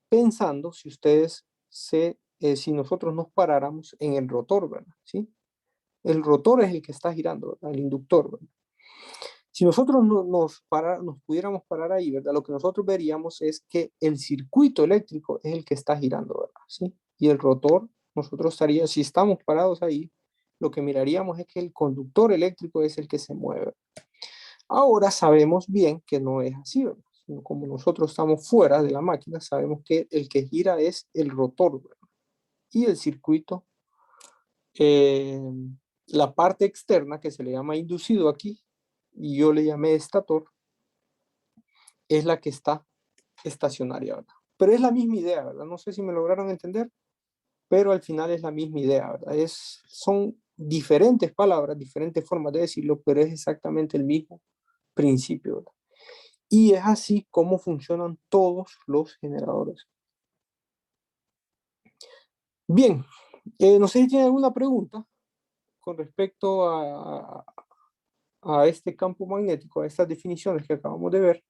pensando si ustedes si nosotros nos paráramos en el rotor, ¿verdad? ¿Sí? El rotor es el que está girando, ¿verdad? El inductor, ¿verdad? Si nosotros nos pudiéramos parar ahí, ¿verdad? Lo que nosotros veríamos es que el circuito eléctrico es el que está girando, ¿verdad? ¿Sí? Y el rotor, nosotros estaríamos, si estamos parados ahí, lo que miraríamos es que el conductor eléctrico es el que se mueve. Ahora sabemos bien que no es así, ¿verdad? Como nosotros estamos fuera de la máquina, sabemos que el que gira es el rotor, ¿verdad? Y el circuito, eh, la parte externa que se le llama inducido aquí, y yo le llamé estator, es la que está estacionaria, ¿verdad? Pero es la misma idea, ¿verdad? No sé si me lograron entender, pero al final es la misma idea, ¿verdad? Son diferentes palabras, diferentes formas de decirlo, pero es exactamente el mismo principio, ¿verdad? Y es así como funcionan todos los generadores. Bien, no sé si tienen alguna pregunta con respecto a este campo magnético, a estas definiciones que acabamos de ver.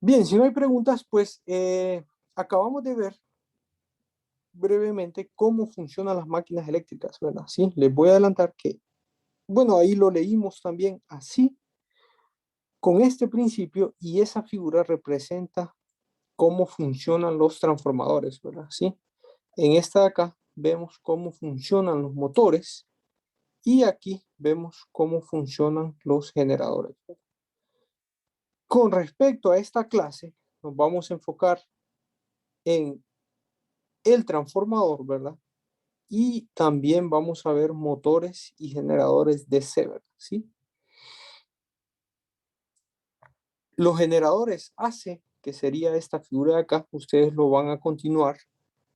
Bien, si no hay preguntas, pues acabamos de ver brevemente cómo funcionan las máquinas eléctricas, ¿verdad? Sí, les voy a adelantar que, bueno, ahí lo leímos también así, con este principio, y esa figura representa cómo funcionan los transformadores, ¿verdad? Sí, en esta de acá vemos cómo funcionan los motores y aquí vemos cómo funcionan los generadores. Con respecto a esta clase, nos vamos a enfocar en el transformador, ¿verdad? Y también vamos a ver motores y generadores DC, ¿verdad? ¿Sí? Los generadores AC, que sería esta figura de acá, ustedes lo van a continuar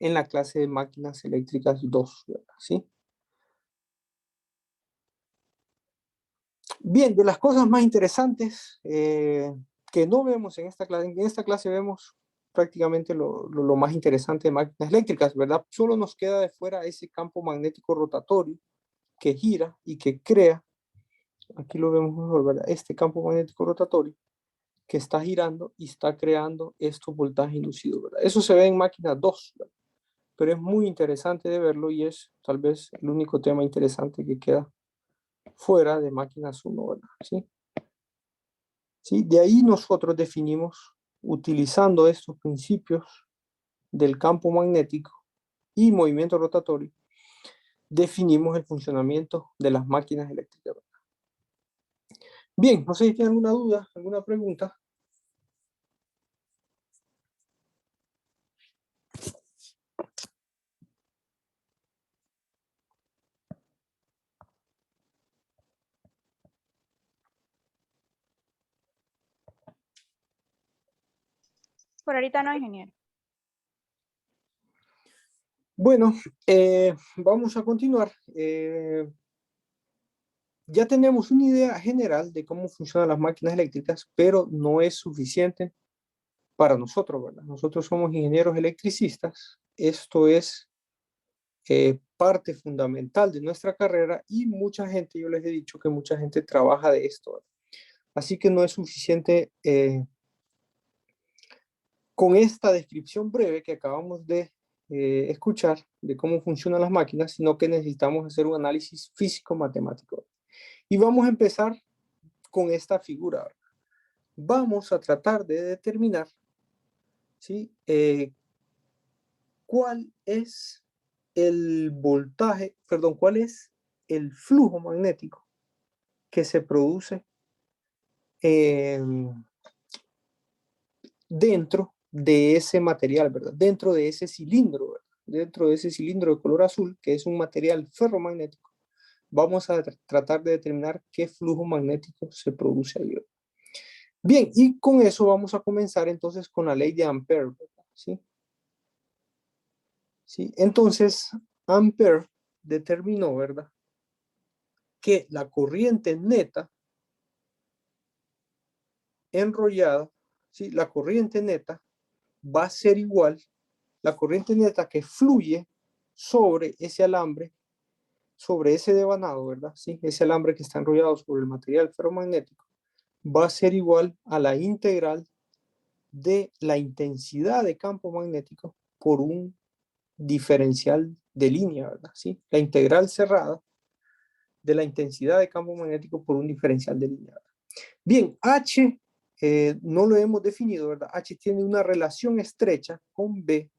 en la clase de máquinas eléctricas 2, ¿verdad? ¿Sí? Bien, de las cosas más interesantes que no vemos en esta clase vemos prácticamente lo más interesante de máquinas eléctricas, ¿verdad? Solo nos queda de fuera ese campo magnético rotatorio que gira y que crea, aquí lo vemos mejor, ¿verdad? Este campo magnético rotatorio que está girando y está creando estos voltajes inducidos, ¿verdad? Eso se ve en máquina 2, ¿verdad? pero es muy interesante de verlo y es tal vez el único tema interesante que queda fuera de máquinas 1, ¿verdad? ¿Sí? ¿Sí? De ahí nosotros definimos, utilizando estos principios del campo magnético y movimiento rotatorio, definimos el funcionamiento de las máquinas eléctricas. Bien, no sé si tienen alguna duda, alguna pregunta. Por ahorita no, ingeniero. Bueno, vamos a continuar. Ya tenemos una idea general de cómo funcionan las máquinas eléctricas, pero no es suficiente para nosotros, ¿verdad? Nosotros somos ingenieros electricistas. Esto es parte fundamental de nuestra carrera y mucha gente, yo les he dicho que mucha gente trabaja de esto, ¿verdad? Así que no es suficiente con esta descripción breve que acabamos de escuchar de cómo funcionan las máquinas, sino que necesitamos hacer un análisis físico-matemático. Y vamos a empezar con esta figura. Vamos a tratar de determinar, ¿sí? Cuál es el voltaje, perdón, cuál es el flujo magnético que se produce dentro de ese material, ¿verdad? Dentro de ese cilindro, ¿verdad? Dentro de ese cilindro de color azul, que es un material ferromagnético, vamos a tratar de determinar qué flujo magnético se produce ahí. Bien, y con eso vamos a comenzar entonces con la ley de Ampère, ¿verdad? ¿Sí? ¿Sí? Entonces, Ampère determinó, ¿verdad?, que la corriente neta enrollada, ¿sí?, la corriente neta va a ser igual, la corriente neta que fluye sobre ese alambre, sobre ese devanado, ¿verdad? Sí, ese alambre que está enrollado sobre el material ferromagnético, va a ser igual a la integral de la intensidad de campo magnético por un diferencial de línea, ¿verdad? Sí, la integral cerrada de la intensidad de campo magnético por un diferencial de línea. Bien, H no lo hemos definido, ¿verdad? H tiene una relación estrecha con B,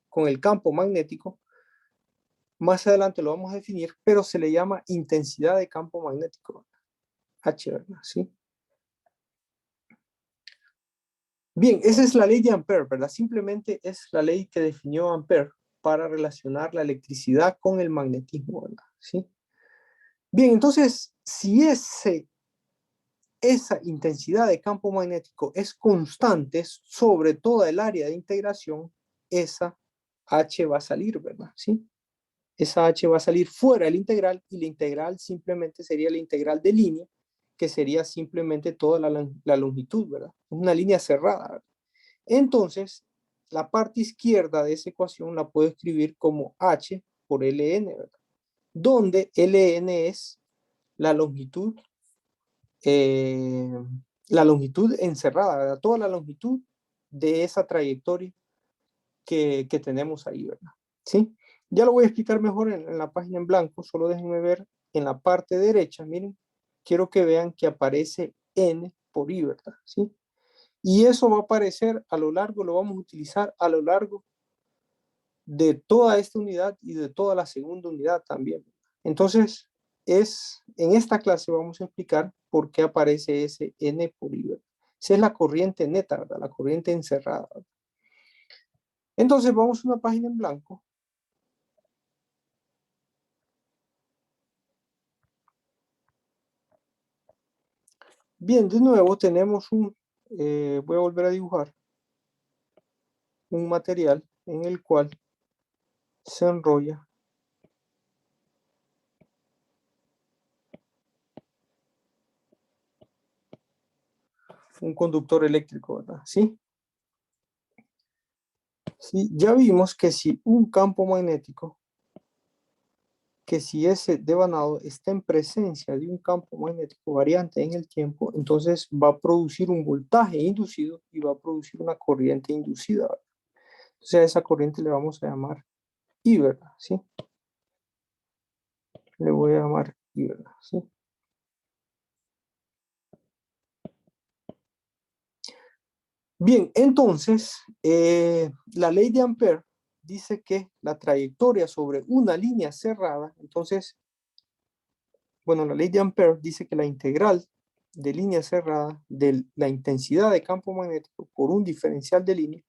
con el campo magnético. Más adelante lo vamos a definir, pero se le llama intensidad de campo magnético, ¿verdad? H, ¿verdad? ¿Sí? Bien, esa es la ley de Ampère, ¿verdad? Simplemente es la ley que definió Ampère para relacionar la electricidad con el magnetismo, ¿verdad? ¿Sí? Bien, entonces, si esa intensidad de campo magnético es constante sobre toda el área de integración, esa H va a salir, ¿verdad? ¿Sí? Esa H va a salir fuera del integral y la integral simplemente sería la integral de línea, que sería simplemente toda la longitud, ¿verdad? Es una línea cerrada, ¿verdad? Entonces, la parte izquierda de esa ecuación la puedo escribir como H por Ln, ¿verdad? Donde Ln es la longitud eh, encerrada, ¿verdad? Toda la longitud de esa trayectoria que tenemos ahí, ¿verdad? ¿Sí? Ya lo voy a explicar mejor en la página en blanco, solo déjenme ver en la parte derecha, miren, quiero que vean que aparece N por I, ¿verdad? ¿Sí? Y eso va a aparecer a lo largo, lo vamos a utilizar a lo largo de toda esta unidad y de toda la segunda unidad también. Entonces, en esta clase vamos a explicar por qué aparece ese N por I. Esa es la corriente neta, ¿verdad? La corriente encerrada, ¿verdad? Entonces, vamos a una página en blanco. Bien, de nuevo tenemos voy a volver a dibujar un material en el cual se enrolla un conductor eléctrico, ¿verdad? ¿Sí? Sí, ya vimos que si un campo magnético, que si ese devanado está en presencia de un campo magnético variante en el tiempo, entonces va a producir un voltaje inducido y va a producir una corriente inducida, ¿verdad? Entonces a esa corriente le vamos a llamar I, ¿verdad? ¿Sí? Le voy a llamar I, ¿verdad? ¿Sí? Bien, entonces, la ley de Ampère dice que la trayectoria sobre una línea cerrada, entonces, bueno, la ley de Ampère dice que la integral de línea cerrada de la intensidad de campo magnético por un diferencial de línea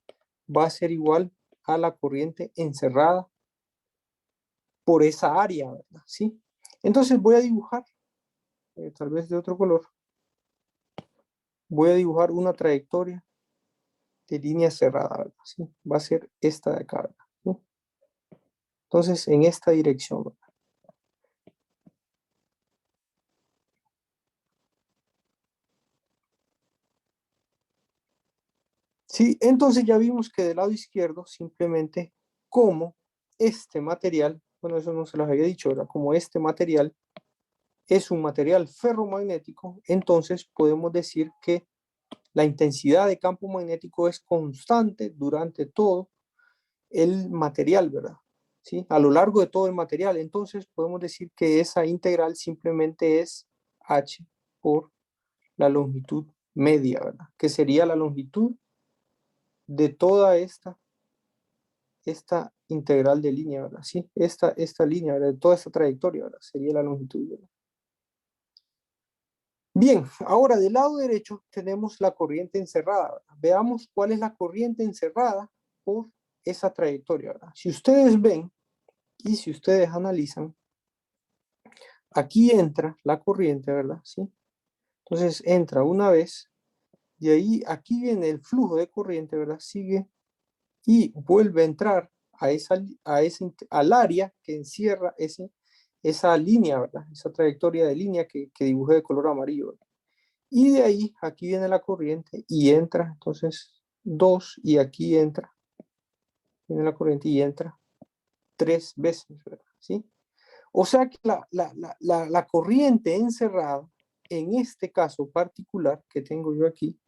va a ser igual a la corriente encerrada por esa área, ¿verdad? ¿Sí? Entonces voy a dibujar, tal vez de otro color, voy a dibujar una trayectoria de línea cerrada, ¿verdad? ¿Sí? Va a ser esta de acá, ¿verdad? ¿Sí? Entonces, en esta dirección, ¿verdad? Sí, entonces ya vimos que del lado izquierdo, simplemente como este material, bueno, eso no se los había dicho, ¿verdad? Como este material es un material ferromagnético, entonces podemos decir que la intensidad de campo magnético es constante durante todo el material, ¿verdad? ¿Sí? A lo largo de todo el material. Entonces podemos decir que esa integral simplemente es h por la longitud media, ¿verdad? Que sería la longitud de toda esta integral de línea, ¿verdad? Sí, esta línea, ¿verdad? De toda esta trayectoria, ¿verdad? Sería la longitud, ¿verdad? Bien, ahora del lado derecho tenemos la corriente encerrada, ¿verdad? Veamos cuál es la corriente encerrada por esa trayectoria, ¿verdad? Si ustedes ven y si ustedes analizan, aquí entra la corriente, ¿verdad? ¿Sí? Entonces entra una vez, y ahí aquí viene el flujo de corriente, ¿verdad? Sigue y vuelve a entrar al área que encierra esa línea, ¿verdad? Esa trayectoria de línea que dibujé de color amarillo, ¿verdad? Y de ahí, aquí viene la corriente y entra, entonces, 2 y aquí entra, viene la corriente y entra 3 veces, ¿verdad? ¿Sí? O sea que la corriente encerrada, en este caso particular que tengo yo aquí,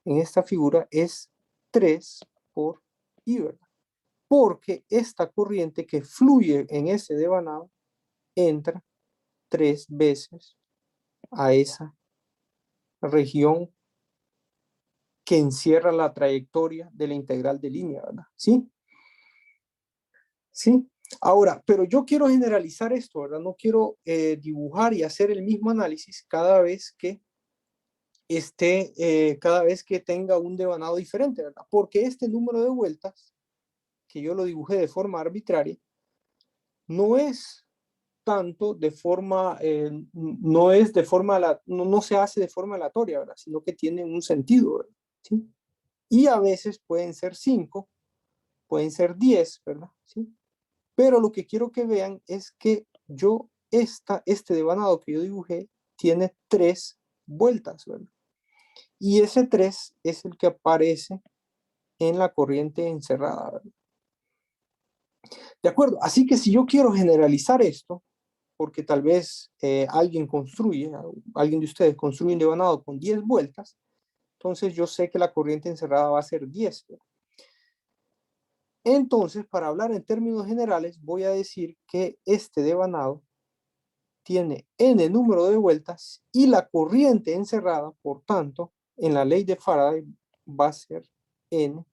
en esta figura, es 3 por I, ¿verdad? Porque esta corriente que fluye en ese devanado entra 3 veces a esa región que encierra la trayectoria de la integral de línea, ¿verdad? ¿Sí? ¿Sí? Ahora, pero yo quiero generalizar esto, ¿verdad? No quiero dibujar y hacer el mismo análisis cada vez que cada vez que tenga un devanado diferente, ¿verdad? Porque este número de vueltas, que yo lo dibujé de forma arbitraria, no es tanto de forma, no es de forma, no se hace de forma aleatoria, ¿verdad? Sino que tiene un sentido, ¿verdad? ¿Sí? Y a veces pueden ser 5, pueden ser 10, ¿verdad? ¿Sí? Pero lo que quiero que vean es que este devanado que yo dibujé tiene 3 vueltas, ¿verdad? Y ese 3 es el que aparece en la corriente encerrada, ¿verdad? De acuerdo, así que si yo quiero generalizar esto, porque tal vez alguien de ustedes construye un devanado con 10 vueltas, entonces yo sé que la corriente encerrada va a ser 10, ¿verdad? Entonces, para hablar en términos generales, voy a decir que este devanado tiene n número de vueltas y la corriente encerrada, por tanto, en la ley de Faraday va a ser n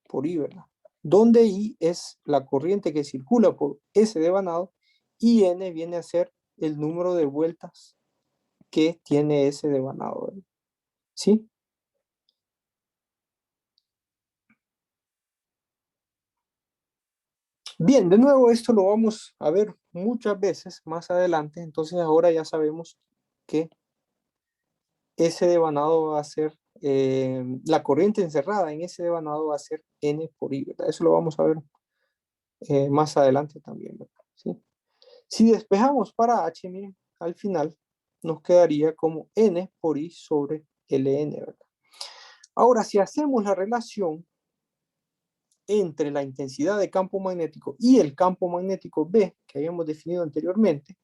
por I, ¿verdad? Donde I es la corriente que circula por ese devanado y n viene a ser el número de vueltas que tiene ese devanado, ¿verdad? ¿Sí? Bien, de nuevo esto lo vamos a ver muchas veces más adelante, entonces ahora ya sabemos que ese devanado va a ser, la corriente encerrada en ese devanado va a ser n por I, ¿verdad? Eso lo vamos a ver más adelante también, ¿verdad? ¿Sí? Si despejamos para h, miren, al final nos quedaría como n por I sobre ln, ¿verdad? Ahora, si hacemos la relación entre la intensidad de campo magnético y el campo magnético B que habíamos definido anteriormente,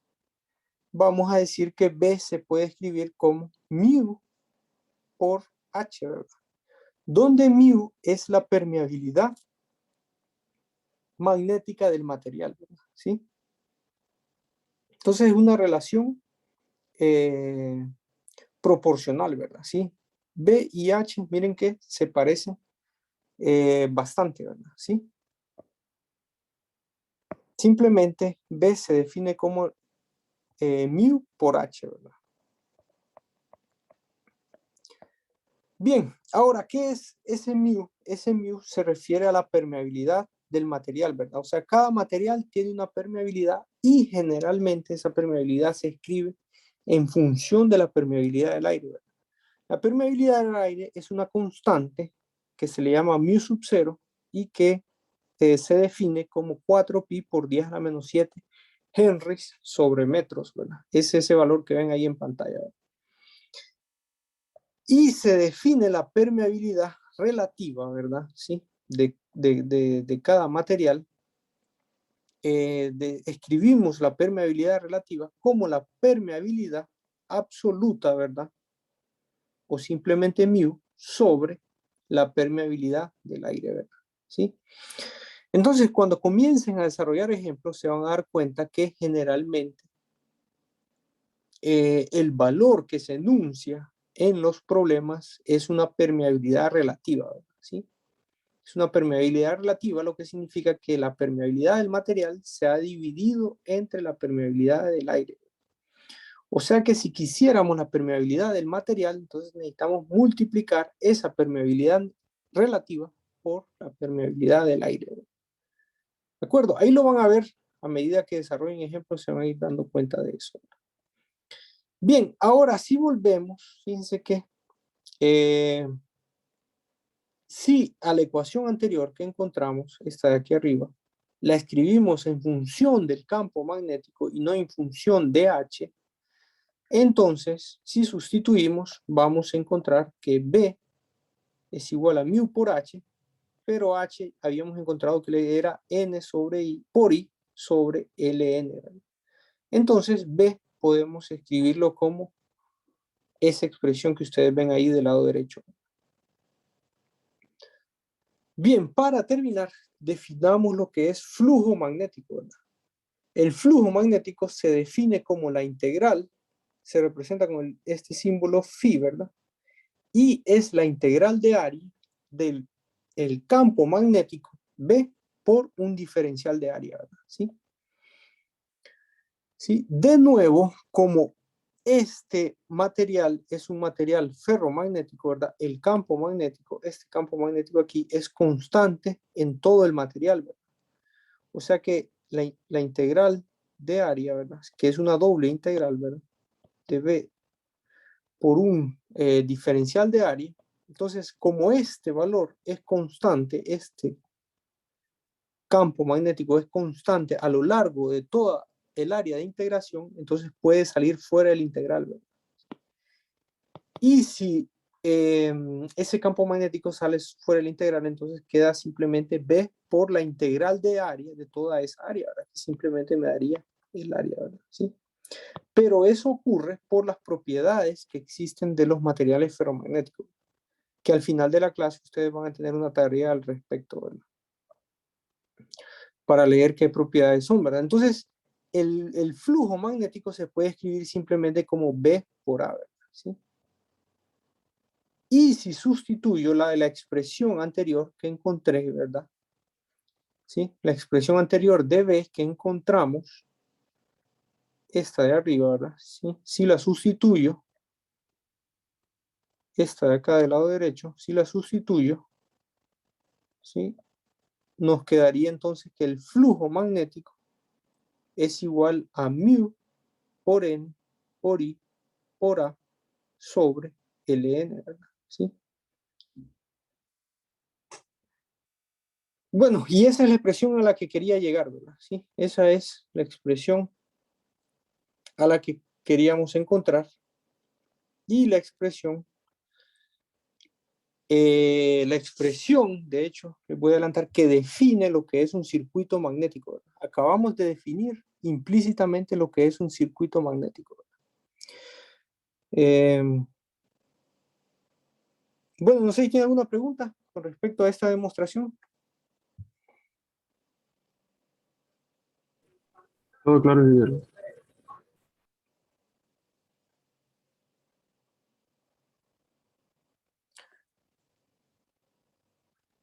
vamos a decir que B se puede escribir como mu por H, ¿verdad? Donde mu es la permeabilidad magnética del material, ¿verdad? ¿Sí? Entonces es una relación proporcional, ¿verdad? ¿Sí? B y H, miren que se parecen bastante, ¿verdad? ¿Sí? Simplemente B se define como mu por H, ¿verdad? Bien, ahora, ¿qué es ese mu? Ese mu se refiere a la permeabilidad del material, ¿verdad? O sea, cada material tiene una permeabilidad y generalmente esa permeabilidad se escribe en función de la permeabilidad del aire, ¿verdad? La permeabilidad del aire es una constante que se le llama mu sub 0 y que se define como 4pi por 10 a la menos 7 henries sobre metros, ¿verdad? Es ese valor que ven ahí en pantalla, ¿verdad? Y se define la permeabilidad relativa, ¿verdad? ¿Sí? De cada material. Escribimos la permeabilidad relativa como la permeabilidad absoluta, ¿verdad? O simplemente mu sobre la permeabilidad del aire, ¿verdad? ¿Sí? Entonces, cuando comiencen a desarrollar ejemplos, se van a dar cuenta que generalmente el valor que se enuncia en los problemas es una permeabilidad relativa, ¿verdad? ¿Sí? Es una permeabilidad relativa, lo que significa que la permeabilidad del material se ha dividido entre la permeabilidad del aire. O sea que si quisiéramos la permeabilidad del material, entonces necesitamos multiplicar esa permeabilidad relativa por la permeabilidad del aire. ¿De acuerdo? Ahí lo van a ver a medida que desarrollen ejemplos, se van a ir dando cuenta de eso. Bien, ahora si volvemos, fíjense que si a la ecuación anterior que encontramos, esta de aquí arriba, la escribimos en función del campo magnético y no en función de H, entonces, si sustituimos, vamos a encontrar que B es igual a mu por H, pero H habíamos encontrado que era N sobre I por I sobre Ln. ¿Verdad? Entonces, B podemos escribirlo como esa expresión que ustedes ven ahí del lado derecho. Bien, para terminar, definamos lo que es flujo magnético, ¿verdad? El flujo magnético se define como la integral, se representa con este símbolo phi, ¿verdad? Y es la integral de área del el campo magnético B por un diferencial de área, ¿verdad? ¿Sí? ¿Sí? De nuevo, como este material es un material ferromagnético, ¿verdad? El campo magnético, este campo magnético aquí es constante en todo el material, ¿verdad? O sea que la integral de área, ¿verdad? Que es una doble integral, ¿verdad? De B por un diferencial de área. Entonces, como este valor es constante, este campo magnético es constante a lo largo de toda el área de integración, entonces puede salir fuera del integral, ¿verdad? Y si ese campo magnético sale fuera del integral, entonces queda simplemente B por la integral de área de toda esa área, ¿verdad? Que simplemente me daría el área, ¿verdad? ¿Sí? Pero eso ocurre por las propiedades que existen de los materiales ferromagnéticos, que al final de la clase ustedes van a tener una tarea al respecto, ¿verdad? Para leer qué propiedades son, ¿verdad? Entonces, el flujo magnético se puede escribir simplemente como B por A, ¿verdad? ¿Sí? Y si sustituyo la expresión anterior que encontré, ¿verdad? ¿Sí? La expresión anterior de B que encontramos, esta de arriba, ¿verdad? ¿Sí? Si la sustituyo, esta de acá del lado derecho, si la sustituyo, ¿sí? Nos quedaría entonces que el flujo magnético es igual a mu por N por I por A sobre Ln, ¿verdad? ¿Sí? Bueno, y esa es la expresión a la que quería llegar, ¿verdad? ¿Sí? Esa es la expresión a la que queríamos encontrar y la expresión, de hecho, les voy a adelantar, que define lo que es un circuito magnético, ¿verdad? Acabamos de definir implícitamente lo que es un circuito magnético, ¿verdad? Bueno, no sé si tiene alguna pregunta con respecto a esta demostración. Todo claro, ingeniero.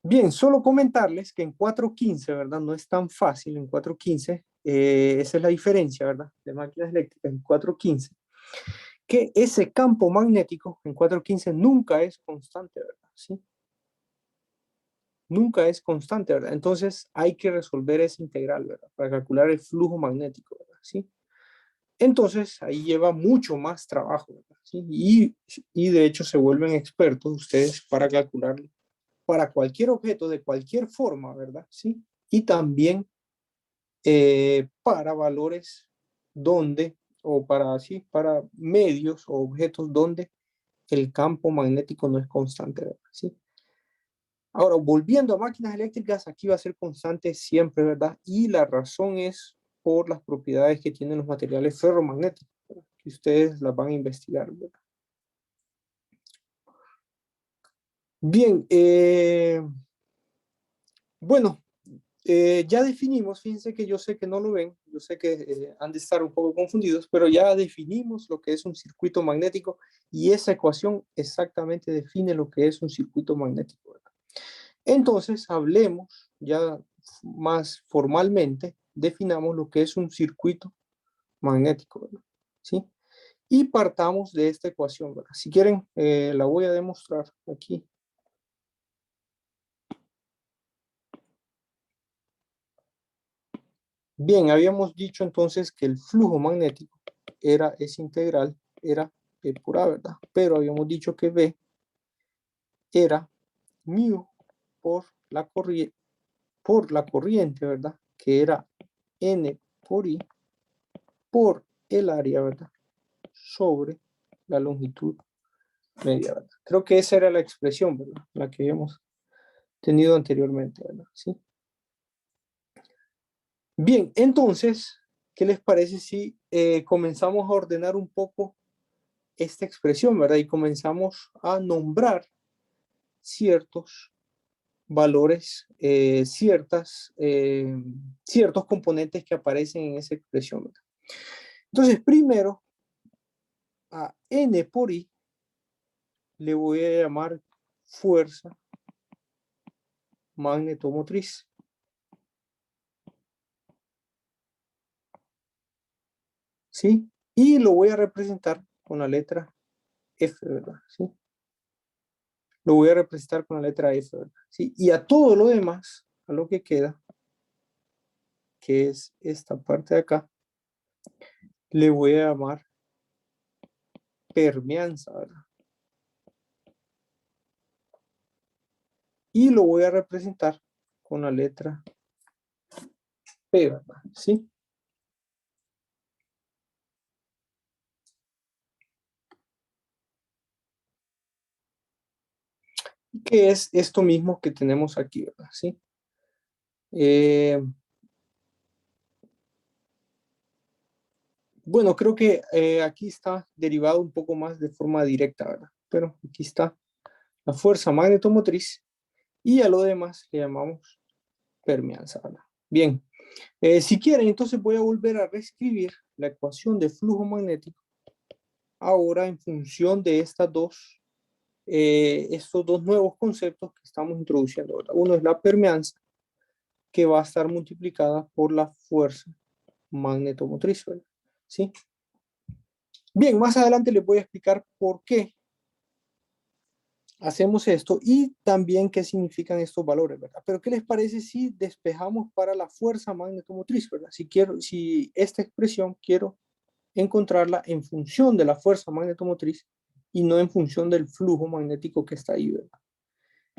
Bien, solo comentarles que en 415, ¿verdad? No es tan fácil en 415. Esa es la diferencia, ¿verdad? De máquinas eléctricas en 415. Que ese campo magnético en 415 nunca es constante, ¿verdad? ¿Sí? Nunca es constante, ¿verdad? Entonces hay que resolver esa integral, ¿verdad? Para calcular el flujo magnético, ¿verdad? ¿Sí? Entonces ahí lleva mucho más trabajo, ¿verdad? ¿Sí? Y de hecho se vuelven expertos ustedes para calcularlo para cualquier objeto de cualquier forma, ¿verdad? ¿Sí? Y también para valores donde, o para, sí, para medios o objetos donde el campo magnético no es constante, ¿verdad? ¿Sí? Ahora, volviendo a máquinas eléctricas, aquí va a ser constante siempre, ¿verdad? Y la razón es por las propiedades que tienen los materiales ferromagnéticos, ¿verdad? Que ustedes las van a investigar, ¿verdad? Bien, bueno, ya definimos, fíjense que yo sé que no lo ven, yo sé que han de estar un poco confundidos, pero ya definimos lo que es un circuito magnético y esa ecuación exactamente define lo que es un circuito magnético, ¿verdad? Entonces, hablemos ya más formalmente, definamos lo que es un circuito magnético, ¿verdad? ¿Sí? Y partamos de esta ecuación, ¿verdad? Si quieren, la voy a demostrar aquí. Bien, habíamos dicho entonces que el flujo magnético es integral, era P por A, ¿verdad? Pero habíamos dicho que B era mu por la corriente, ¿verdad? Que era N por I por el área, ¿verdad? Sobre la longitud media, ¿verdad? Creo que esa era la expresión, ¿verdad? La que habíamos tenido anteriormente, ¿verdad? ¿Sí? Bien, entonces, ¿qué les parece si comenzamos a ordenar un poco esta expresión, ¿verdad? Y comenzamos a nombrar ciertos valores, ciertos componentes que aparecen en esa expresión, ¿verdad? Entonces, primero, a N por I le voy a llamar fuerza magnetomotriz. ¿Sí? Y lo voy a representar con la letra F, ¿verdad? ¿Sí? Lo voy a representar con la letra F, ¿verdad? ¿Sí? Y a todo lo demás, a lo que queda, que es esta parte de acá, le voy a llamar permeanza, ¿verdad? Y lo voy a representar con la letra P, ¿verdad? ¿Sí? Que es esto mismo que tenemos aquí, ¿verdad? ¿Sí? Bueno, creo que aquí está derivado un poco más de forma directa, ¿verdad? Pero aquí está la fuerza magnetomotriz y a lo demás le llamamos permeanza, ¿verdad? Bien, si quieren, entonces voy a volver a reescribir la ecuación de flujo magnético ahora en función de estos dos nuevos conceptos que estamos introduciendo, ¿verdad? Uno es la permeanza, que va a estar multiplicada por la fuerza magnetomotriz, ¿verdad? ¿Sí? Bien, más adelante les voy a explicar por qué hacemos esto y también qué significan estos valores, ¿verdad? Pero ¿qué les parece si despejamos para la fuerza magnetomotriz, ¿verdad? Si esta expresión quiero encontrarla en función de la fuerza magnetomotriz y no en función del flujo magnético que está ahí, ¿verdad?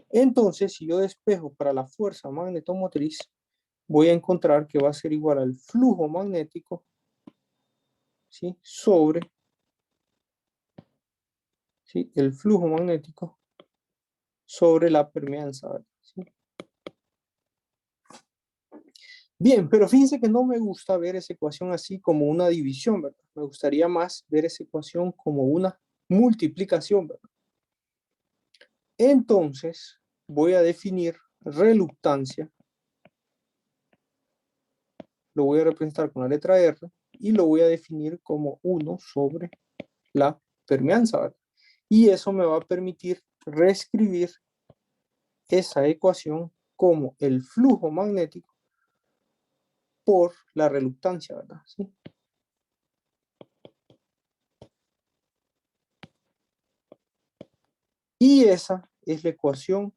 Entonces, si yo despejo para la fuerza magnetomotriz, voy a encontrar que va a ser igual al flujo magnético, ¿sí? Sobre, ¿sí? El flujo magnético sobre la permeanza, ¿verdad? ¿Sí? Bien, pero fíjense que no me gusta ver esa ecuación así como una división, ¿verdad? Me gustaría más ver esa ecuación como una multiplicación, ¿verdad? Entonces, voy a definir reluctancia lo voy a representar con la letra R y lo voy a definir como 1 sobre la permeanza, ¿verdad? Y eso me va a permitir reescribir esa ecuación como el flujo magnético por la reluctancia, ¿verdad? ¿Sí? Y esa es la ecuación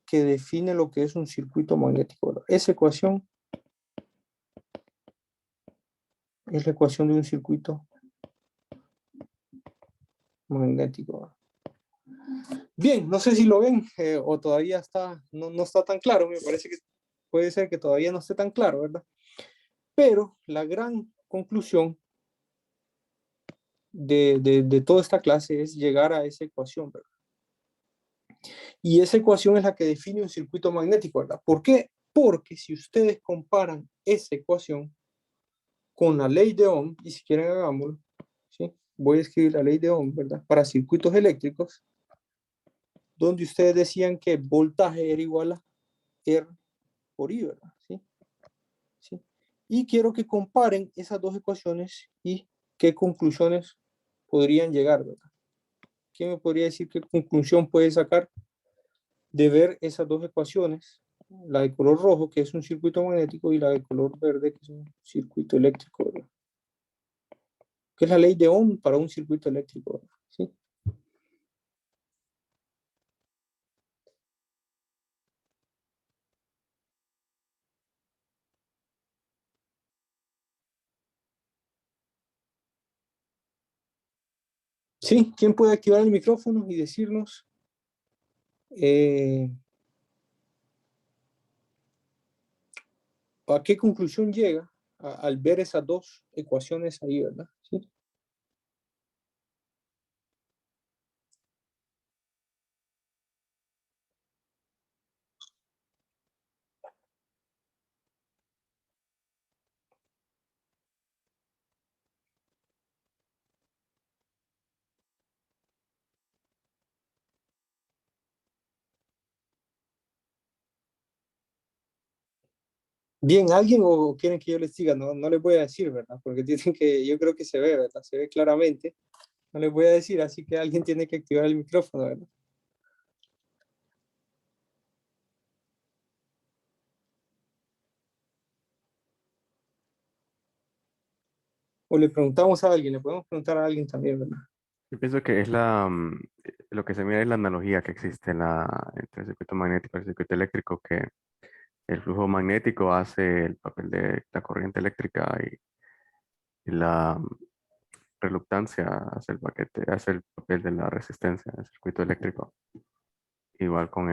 que define lo que es un circuito magnético, ¿verdad? Esa ecuación es la ecuación de un circuito magnético, ¿verdad? Bien, no sé si lo ven o todavía está, no está tan claro, me parece que puede ser que todavía no esté tan claro, ¿verdad? Pero la gran conclusión de toda esta clase es llegar a esa ecuación, ¿verdad? Y esa ecuación es la que define un circuito magnético, ¿verdad? ¿Por qué? Porque si ustedes comparan esa ecuación con la ley de Ohm, y si quieren hagámoslo, ¿sí? Voy a escribir la ley de Ohm, ¿verdad? Para circuitos eléctricos, donde ustedes decían que voltaje era igual a R por I, ¿verdad? ¿Sí? ¿Sí? Y quiero que comparen esas dos ecuaciones y qué conclusiones podrían llegar, ¿verdad? ¿Quién me podría decir qué conclusión puede sacar de ver esas dos ecuaciones? La de color rojo, que es un circuito magnético, y la de color verde, que es un circuito eléctrico, ¿verdad? Que es la ley de Ohm para un circuito eléctrico, ¿verdad? ¿Sí? ¿Sí? ¿Quién puede activar el micrófono y decirnos a qué conclusión llega al ver esas dos ecuaciones ahí, ¿verdad? ¿Sí? Bien, ¿alguien o quieren que yo les diga? No, no les voy a decir, ¿verdad? Porque dicen que yo creo que se ve, ¿verdad? Se ve claramente. No les voy a decir, así que alguien tiene que activar el micrófono, ¿verdad? O le preguntamos a alguien, le podemos preguntar a alguien también, ¿verdad? Yo pienso que es lo que se mira es la analogía que existe entre el circuito magnético y el circuito eléctrico, que el flujo magnético hace el papel de la corriente eléctrica y la reluctancia hace el papel de la resistencia en el circuito eléctrico. Igual con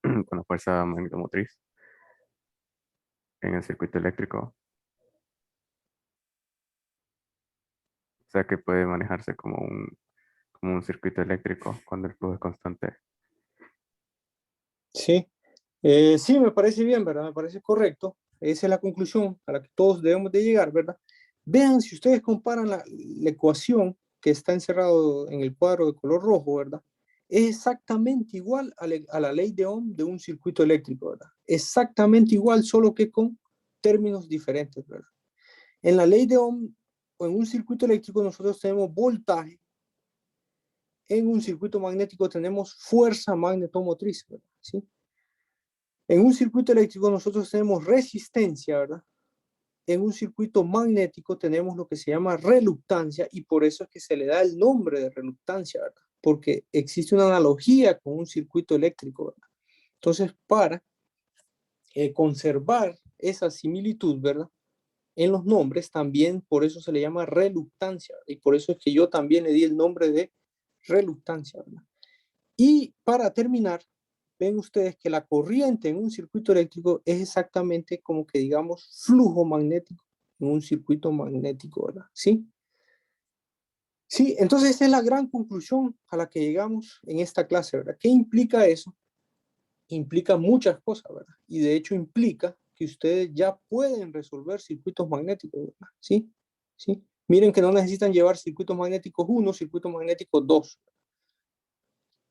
la fuerza magnetomotriz en el circuito eléctrico. O sea que puede manejarse como un circuito eléctrico cuando el flujo es constante. Sí. Sí, me parece bien, ¿verdad? Me parece correcto. Esa es la conclusión a la que todos debemos de llegar, ¿verdad? Vean, si ustedes comparan la ecuación que está encerrado en el cuadro de color rojo, ¿verdad? Es exactamente igual a la ley de Ohm de un circuito eléctrico, ¿verdad? Exactamente igual, solo que con términos diferentes, ¿verdad? En la ley de Ohm, o en un circuito eléctrico, nosotros tenemos voltaje. En un circuito magnético tenemos fuerza magnetomotriz, ¿verdad? ¿Sí? En un circuito eléctrico nosotros tenemos resistencia, ¿verdad? En un circuito magnético tenemos lo que se llama reluctancia y por eso es que se le da el nombre de reluctancia, ¿verdad? Porque existe una analogía con un circuito eléctrico, ¿verdad? Entonces, para conservar esa similitud, ¿verdad? En los nombres también por eso se le llama reluctancia, ¿verdad? Y por eso es que yo también le di el nombre de reluctancia, ¿verdad? Y para terminar, ven ustedes que la corriente en un circuito eléctrico es exactamente como que digamos flujo magnético en un circuito magnético, ¿verdad? ¿Sí? Sí, entonces esta es la gran conclusión a la que llegamos en esta clase, ¿verdad? ¿Qué implica eso? Implica muchas cosas, ¿verdad? Y de hecho implica que ustedes ya pueden resolver circuitos magnéticos, ¿verdad? ¿Sí? ¿Sí? Miren que no necesitan llevar circuitos magnéticos 1, circuitos magnéticos 2.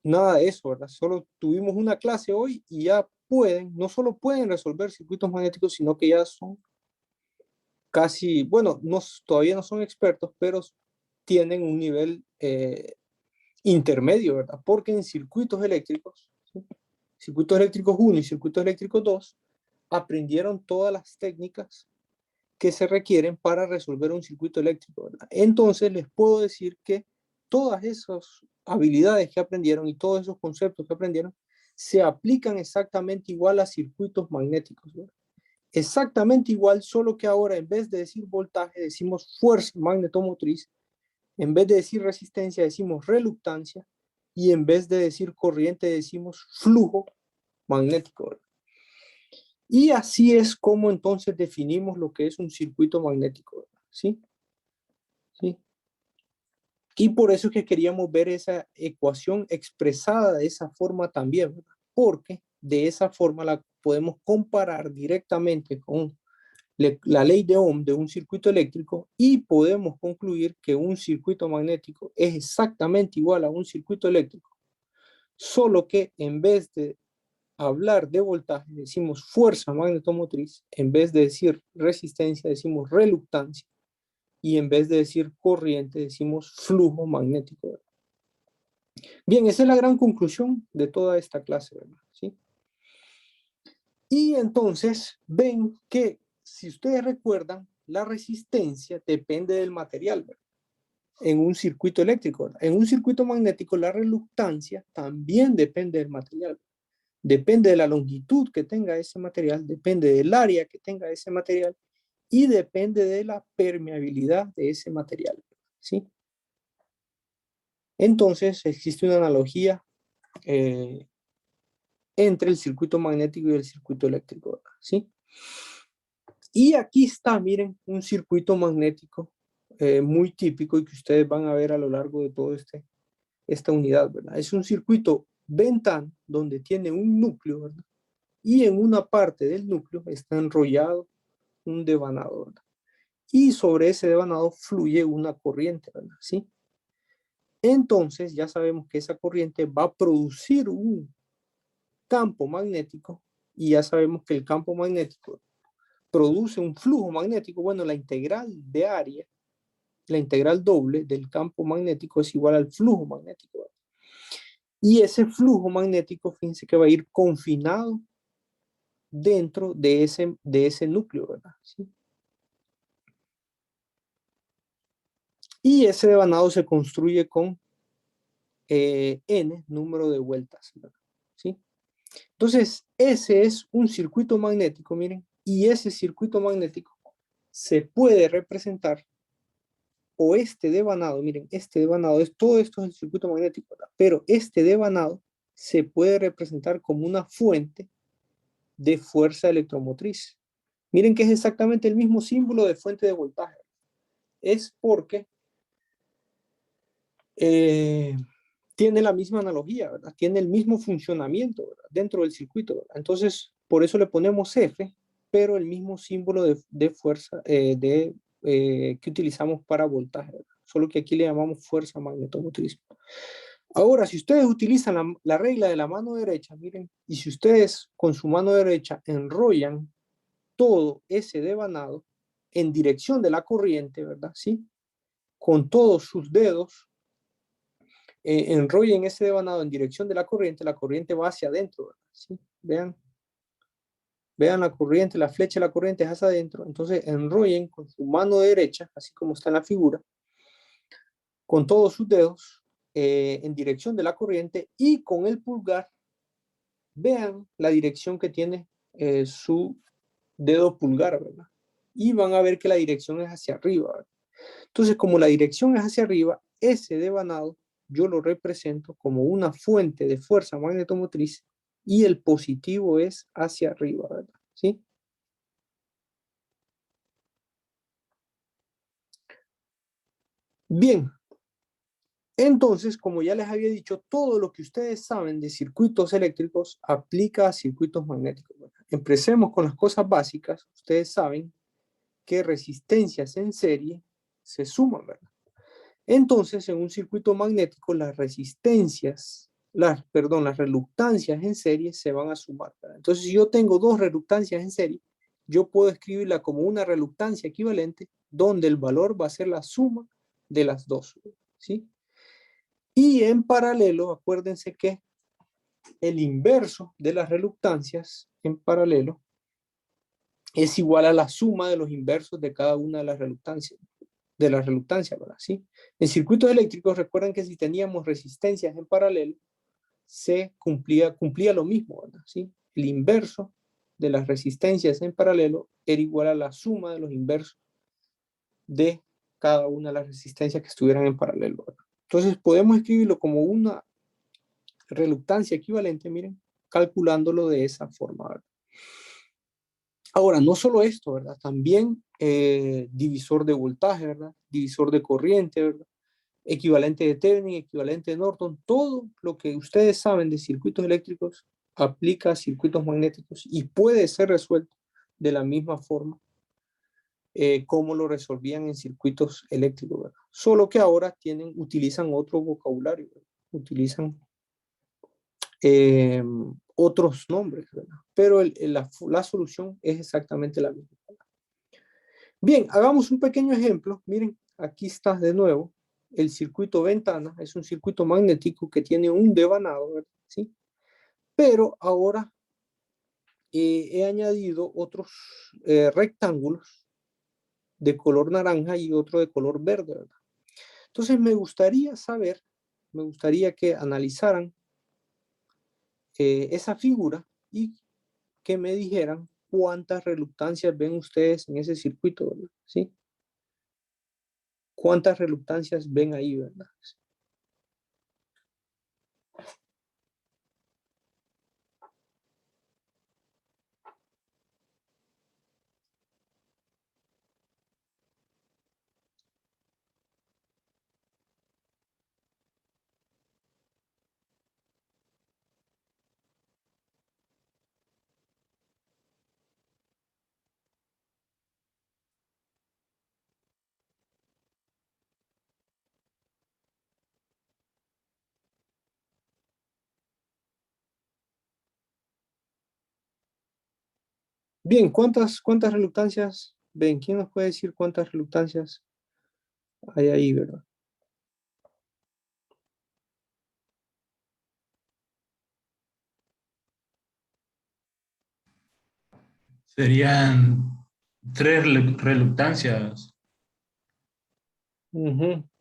Nada de eso, ¿verdad? Solo tuvimos una clase hoy y ya no solo pueden resolver circuitos magnéticos, sino que ya son casi, bueno, todavía no son expertos, pero tienen un nivel intermedio, ¿verdad? Porque en circuitos eléctricos, ¿sí? Circuitos eléctricos 1 y circuitos eléctricos 2, aprendieron todas las técnicas que se requieren para resolver un circuito eléctrico, ¿verdad? Entonces les puedo decir que todas esas habilidades que aprendieron y todos esos conceptos que aprendieron se aplican exactamente igual a circuitos magnéticos, ¿verdad? Exactamente igual, solo que ahora en vez de decir voltaje decimos fuerza magnetomotriz, en vez de decir resistencia decimos reluctancia y en vez de decir corriente decimos flujo magnético, ¿verdad? Y así es como entonces definimos lo que es un circuito magnético, ¿verdad? ¿Sí? ¿Sí? Y por eso es que queríamos ver esa ecuación expresada de esa forma también, ¿verdad? Porque de esa forma la podemos comparar directamente con la ley de Ohm de un circuito eléctrico y podemos concluir que un circuito magnético es exactamente igual a un circuito eléctrico, solo que en vez de hablar de voltaje decimos fuerza magnetomotriz, en vez de decir resistencia decimos reluctancia y en vez de decir corriente decimos flujo magnético. Bien, esa es la gran conclusión de toda esta clase, ¿verdad? ¿Sí? Y entonces ven que si ustedes recuerdan, la resistencia depende del material, ¿verdad? En un circuito eléctrico, ¿verdad? En un circuito magnético la reluctancia también depende del material. Depende de la longitud que tenga ese material, depende del área que tenga ese material y depende de la permeabilidad de ese material, ¿sí? Entonces existe una analogía entre el circuito magnético y el circuito eléctrico, ¿verdad? ¿Sí? Y aquí está, miren, un circuito magnético muy típico y que ustedes van a ver a lo largo de toda esta unidad, ¿verdad? Es un circuito ventana donde tiene un núcleo, ¿verdad? Y en una parte del núcleo está enrollado un devanado, ¿verdad? Y sobre ese devanado fluye una corriente, ¿verdad? ¿Sí? Entonces ya sabemos que esa corriente va a producir un campo magnético y ya sabemos que el campo magnético produce un flujo magnético. Bueno, la integral de área, la integral doble del campo magnético es igual al flujo magnético, ¿verdad? Y ese flujo magnético, fíjense que va a ir confinado dentro de ese núcleo, ¿verdad? ¿Sí? Y ese devanado se construye con n número de vueltas, ¿verdad? ¿Sí? Entonces, ese es un circuito magnético, miren, y ese circuito magnético se puede representar, o este devanado, miren, este devanado, todo esto es el circuito magnético, ¿verdad? Pero este devanado se puede representar como una fuente de fuerza electromotriz. Miren que es exactamente el mismo símbolo de fuente de voltaje. Es porque tiene la misma analogía, ¿verdad? Tiene el mismo funcionamiento, ¿verdad? Dentro del circuito, ¿verdad? Entonces, por eso le ponemos F, pero el mismo símbolo de fuerza que utilizamos para voltaje, ¿verdad? Solo que aquí le llamamos fuerza magnetomotriz. Ahora, si ustedes utilizan la regla de la mano derecha, miren, y si ustedes con su mano derecha enrollan todo ese devanado en dirección de la corriente, ¿verdad? ¿Sí? Con todos sus dedos, enrollen ese devanado en dirección de la corriente va hacia adentro, ¿verdad? ¿Sí? Vean la corriente, la flecha de la corriente es hacia adentro, entonces enrollen con su mano derecha, así como está en la figura, con todos sus dedos en dirección de la corriente y con el pulgar vean la dirección que tiene su dedo pulgar, ¿verdad? Y van a ver que la dirección es hacia arriba, ¿verdad? Entonces, como la dirección es hacia arriba, ese devanado yo lo represento como una fuente de fuerza magnetomotriz y el positivo es hacia arriba, ¿verdad? ¿Sí? Bien, entonces, como ya les había dicho, todo lo que ustedes saben de circuitos eléctricos aplica a circuitos magnéticos, ¿verdad? Empecemos con las cosas básicas. Ustedes saben que resistencias en serie se suman, ¿verdad? Entonces, en un circuito magnético, las resistencias las reluctancias en serie se van a sumar, ¿verdad? Entonces, si yo tengo dos reluctancias en serie, yo puedo escribirla como una reluctancia equivalente, donde el valor va a ser la suma de las dos, ¿sí? Y en paralelo, acuérdense que el inverso de las reluctancias en paralelo es igual a la suma de los inversos de cada una de las reluctancias, ¿verdad? ¿Sí? En circuitos eléctricos, recuerden que si teníamos resistencias en paralelo, se cumplía lo mismo, ¿verdad? ¿Sí? El inverso de las resistencias en paralelo era igual a la suma de los inversos de cada una de las resistencias que estuvieran en paralelo, ¿verdad? Entonces podemos escribirlo como una reluctancia equivalente, miren, calculándolo de esa forma, ¿verdad? Ahora, no solo esto, ¿verdad? También divisor de voltaje, ¿verdad? Divisor de corriente, ¿verdad? Equivalente de Thevenin, equivalente de Norton, todo lo que ustedes saben de circuitos eléctricos aplica a circuitos magnéticos y puede ser resuelto de la misma forma como lo resolvían en circuitos eléctricos, ¿verdad? Solo que ahora utilizan otro vocabulario, ¿verdad? Utilizan otros nombres, ¿verdad? Pero la solución es exactamente la misma. Bien, hagamos un pequeño ejemplo. Miren, aquí está de nuevo el circuito ventana. Es un circuito magnético que tiene un devanado, ¿verdad? ¿Sí? Pero ahora he añadido otros rectángulos de color naranja y otro de color verde, ¿verdad? Entonces me gustaría que analizaran esa figura y que me dijeran cuántas reluctancias ven ustedes en ese circuito, ¿verdad? ¿Sí? ¿Cuántas reluctancias ven ahí, verdad? Bien, ¿cuántas reluctancias ven? ¿Quién nos puede decir cuántas reluctancias hay ahí, verdad? Serían tres reluctancias.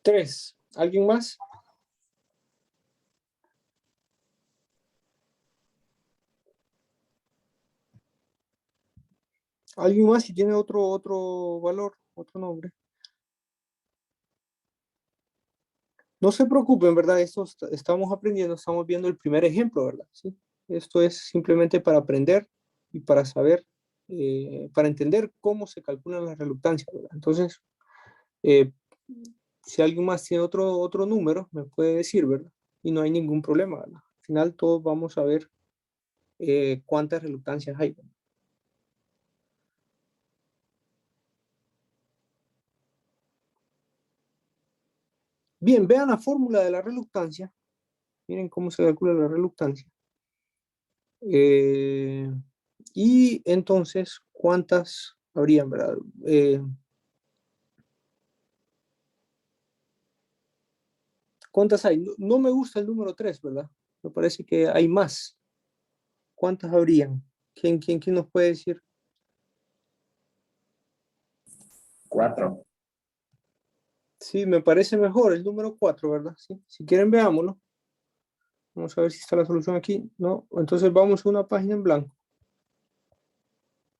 Tres. ¿Alguien más? ¿Alguien más si tiene otro valor, otro nombre? No se preocupen, ¿verdad? Estamos aprendiendo, estamos viendo el primer ejemplo, ¿verdad? ¿Sí? Esto es simplemente para aprender y para saber, para entender cómo se calculan las reluctancias, ¿verdad? Entonces, eh, si alguien más tiene otro número, me puede decir, ¿verdad? Y no hay ningún problema, ¿verdad? Al final todos vamos a ver cuántas reluctancias hay, ¿verdad? Bien, vean la fórmula de la reluctancia. Miren cómo se calcula la reluctancia. Y entonces, ¿cuántas habrían, verdad? ¿Cuántas hay? No me gusta el número 3, ¿verdad? Me parece que hay más. ¿Cuántas habrían? ¿Quién nos puede decir? 4. Sí, me parece mejor el número 4, ¿verdad? Sí. Si quieren, veámoslo. Vamos a ver si está la solución aquí. No, entonces vamos a una página en blanco.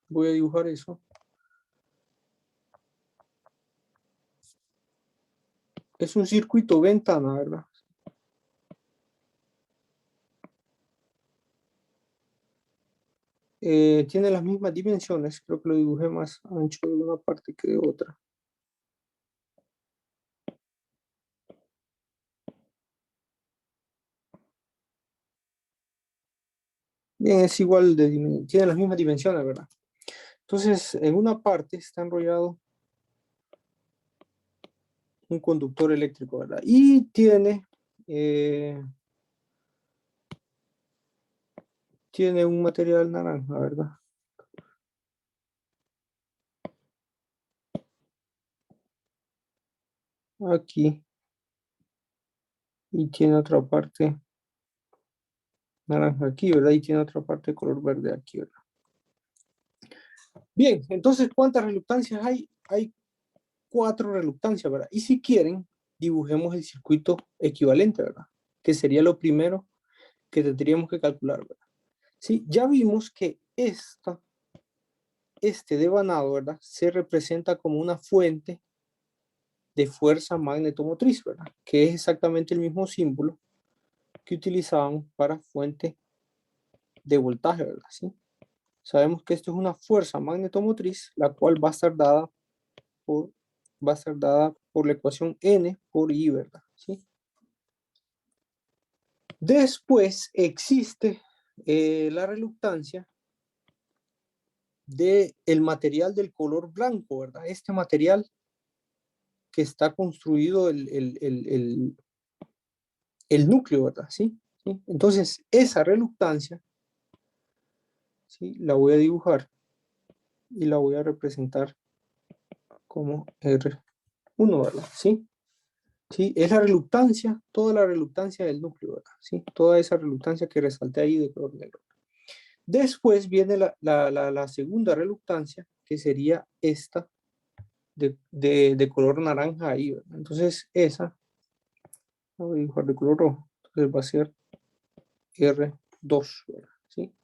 Voy a dibujar eso. Es un circuito ventana, ¿verdad? Tiene las mismas dimensiones. Creo que lo dibujé más ancho de una parte que de otra. Bien, es igual, tiene las mismas dimensiones, ¿verdad? Entonces, en una parte está enrollado un conductor eléctrico, ¿verdad? Y tiene tiene un material naranja, ¿verdad? Aquí. Y tiene otra parte naranja aquí, ¿verdad? Y tiene otra parte de color verde aquí, ¿verdad? Bien, entonces, ¿cuántas reluctancias hay? Hay 4 reluctancias, ¿verdad? Y si quieren, dibujemos el circuito equivalente, ¿verdad? Que sería lo primero que tendríamos que calcular, ¿verdad? Sí, ya vimos que este devanado, ¿verdad? Se representa como una fuente de fuerza magnetomotriz, ¿verdad? Que es exactamente el mismo símbolo que utilizábamos para fuente de voltaje, ¿verdad? ¿Sí? Sabemos que esto es una fuerza magnetomotriz, la cual va a estar dada por la ecuación N por I, ¿verdad? ¿Sí? Después existe la reluctancia del material del color blanco, ¿verdad? Este material que está construido el núcleo, ¿verdad? ¿Sí? ¿Sí? Entonces, esa reluctancia, ¿sí? La voy a dibujar y la voy a representar como R1, ¿verdad? ¿Sí? ¿Sí? Es la reluctancia, toda la reluctancia del núcleo, ¿verdad? ¿Sí? Toda esa reluctancia que resalté ahí de color negro. Después viene la segunda reluctancia, que sería esta de color naranja ahí, ¿verdad? Entonces esa, la voy a dibujar de color rojo, entonces va a ser R2, ¿verdad? ¿Sí?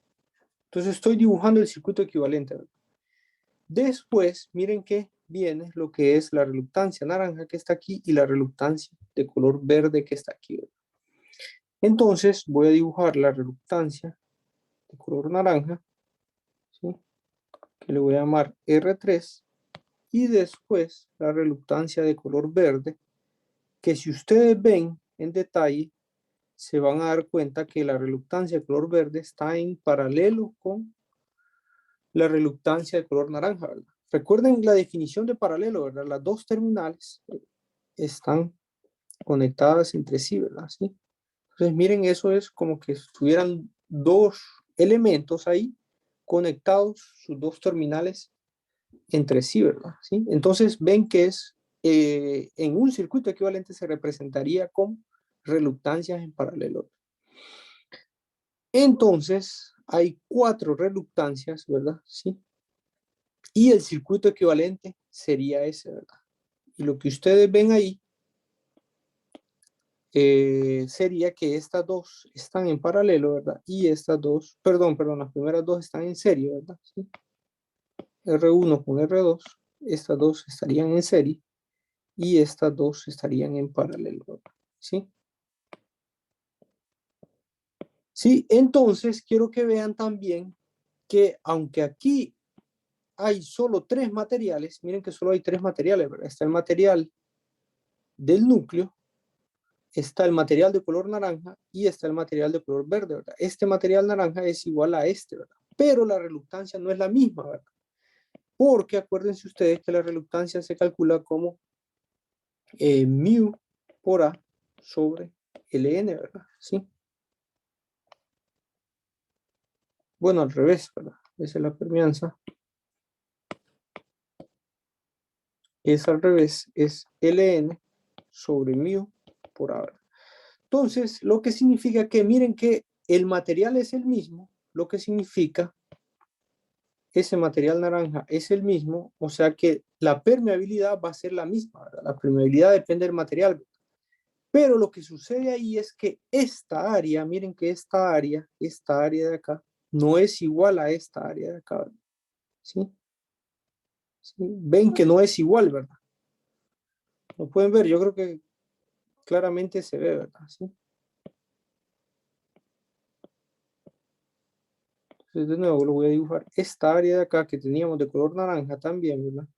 Entonces estoy dibujando el circuito equivalente, ¿verdad? Después, miren que viene lo que es la reluctancia naranja que está aquí y la reluctancia de color verde que está aquí, ¿verdad? Entonces voy a dibujar la reluctancia de color naranja, ¿sí? Que le voy a llamar R3, y después la reluctancia de color verde, que si ustedes ven en detalle, se van a dar cuenta que la reluctancia de color verde está en paralelo con la reluctancia de color naranja, ¿verdad? Recuerden la definición de paralelo, ¿verdad? Las dos terminales están conectadas entre sí, ¿verdad? ¿Sí? Entonces, miren, eso es como que estuvieran dos elementos ahí conectados, sus dos terminales entre sí, ¿verdad? ¿Sí? Entonces, ven que es en un circuito equivalente se representaría con reluctancias en paralelo. Entonces, hay 4 reluctancias, ¿verdad? ¿Sí? Y el circuito equivalente sería ese, ¿verdad? Y lo que ustedes ven ahí sería que estas dos están en paralelo, ¿verdad? Y estas dos, perdón, las primeras dos están en serie, ¿verdad? ¿Sí? R1 con R2, estas dos estarían en serie y estas dos estarían en paralelo, ¿verdad? ¿Sí? Sí, entonces quiero que vean también que aunque aquí hay solo 3 materiales, miren que solo hay 3 materiales, ¿verdad? Está el material del núcleo, está el material de color naranja y está el material de color verde, ¿verdad? Este material naranja es igual a este, ¿verdad? Pero la reluctancia no es la misma, ¿verdad? Porque acuérdense ustedes que la reluctancia se calcula como mu por A sobre Ln, ¿verdad? ¿Sí? Bueno, al revés, ¿verdad? Esa es la permeanza. Es al revés, es Ln sobre mu por A, ¿verdad? Entonces, lo que significa que miren que el material es el mismo, lo que significa ese material naranja es el mismo, o sea que la permeabilidad va a ser la misma, ¿verdad? La permeabilidad depende del material, ¿verdad? Pero lo que sucede ahí es que esta área, miren que esta área de acá, no es igual a esta área de acá, ¿verdad? ¿Sí? ¿Sí? Ven que no es igual, ¿verdad? Lo pueden ver, yo creo que claramente se ve, ¿verdad? ¿Sí? Entonces de nuevo lo voy a dibujar. Esta área de acá que teníamos de color naranja también, ¿verdad?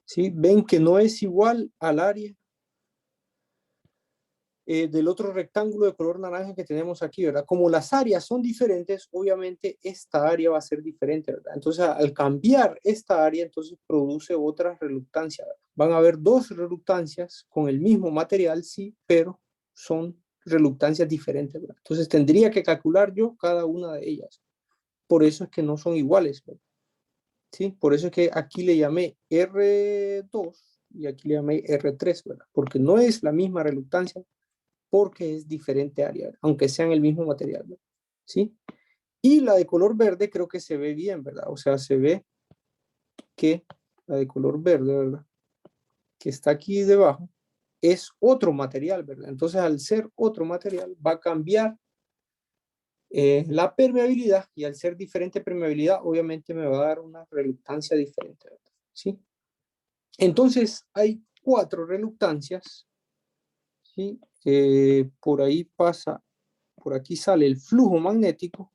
¿Sí? Ven que no es igual al área del otro rectángulo de color naranja que tenemos aquí, ¿verdad? Como las áreas son diferentes, obviamente esta área va a ser diferente, ¿verdad? Entonces, al cambiar esta área, entonces produce otra reluctancia, ¿verdad? Van a haber dos reluctancias con el mismo material, sí, pero son reluctancias diferentes, ¿verdad? Entonces, tendría que calcular yo cada una de ellas. Por eso es que no son iguales, ¿verdad? ¿Sí? Por eso es que aquí le llamé R2 y aquí le llamé R3, ¿verdad? Porque no es la misma reluctancia, porque es diferente área, aunque sean el mismo material, ¿verdad? ¿Sí? Y la de color verde creo que se ve bien, ¿verdad? O sea, se ve que la de color verde, ¿verdad? Que está aquí debajo, es otro material, ¿verdad? Entonces, al ser otro material, va a cambiar la permeabilidad, y al ser diferente permeabilidad, obviamente me va a dar una reluctancia diferente, ¿verdad? ¿Sí? Entonces, hay 4 reluctancias, ¿sí? Por ahí pasa, por aquí sale el flujo magnético.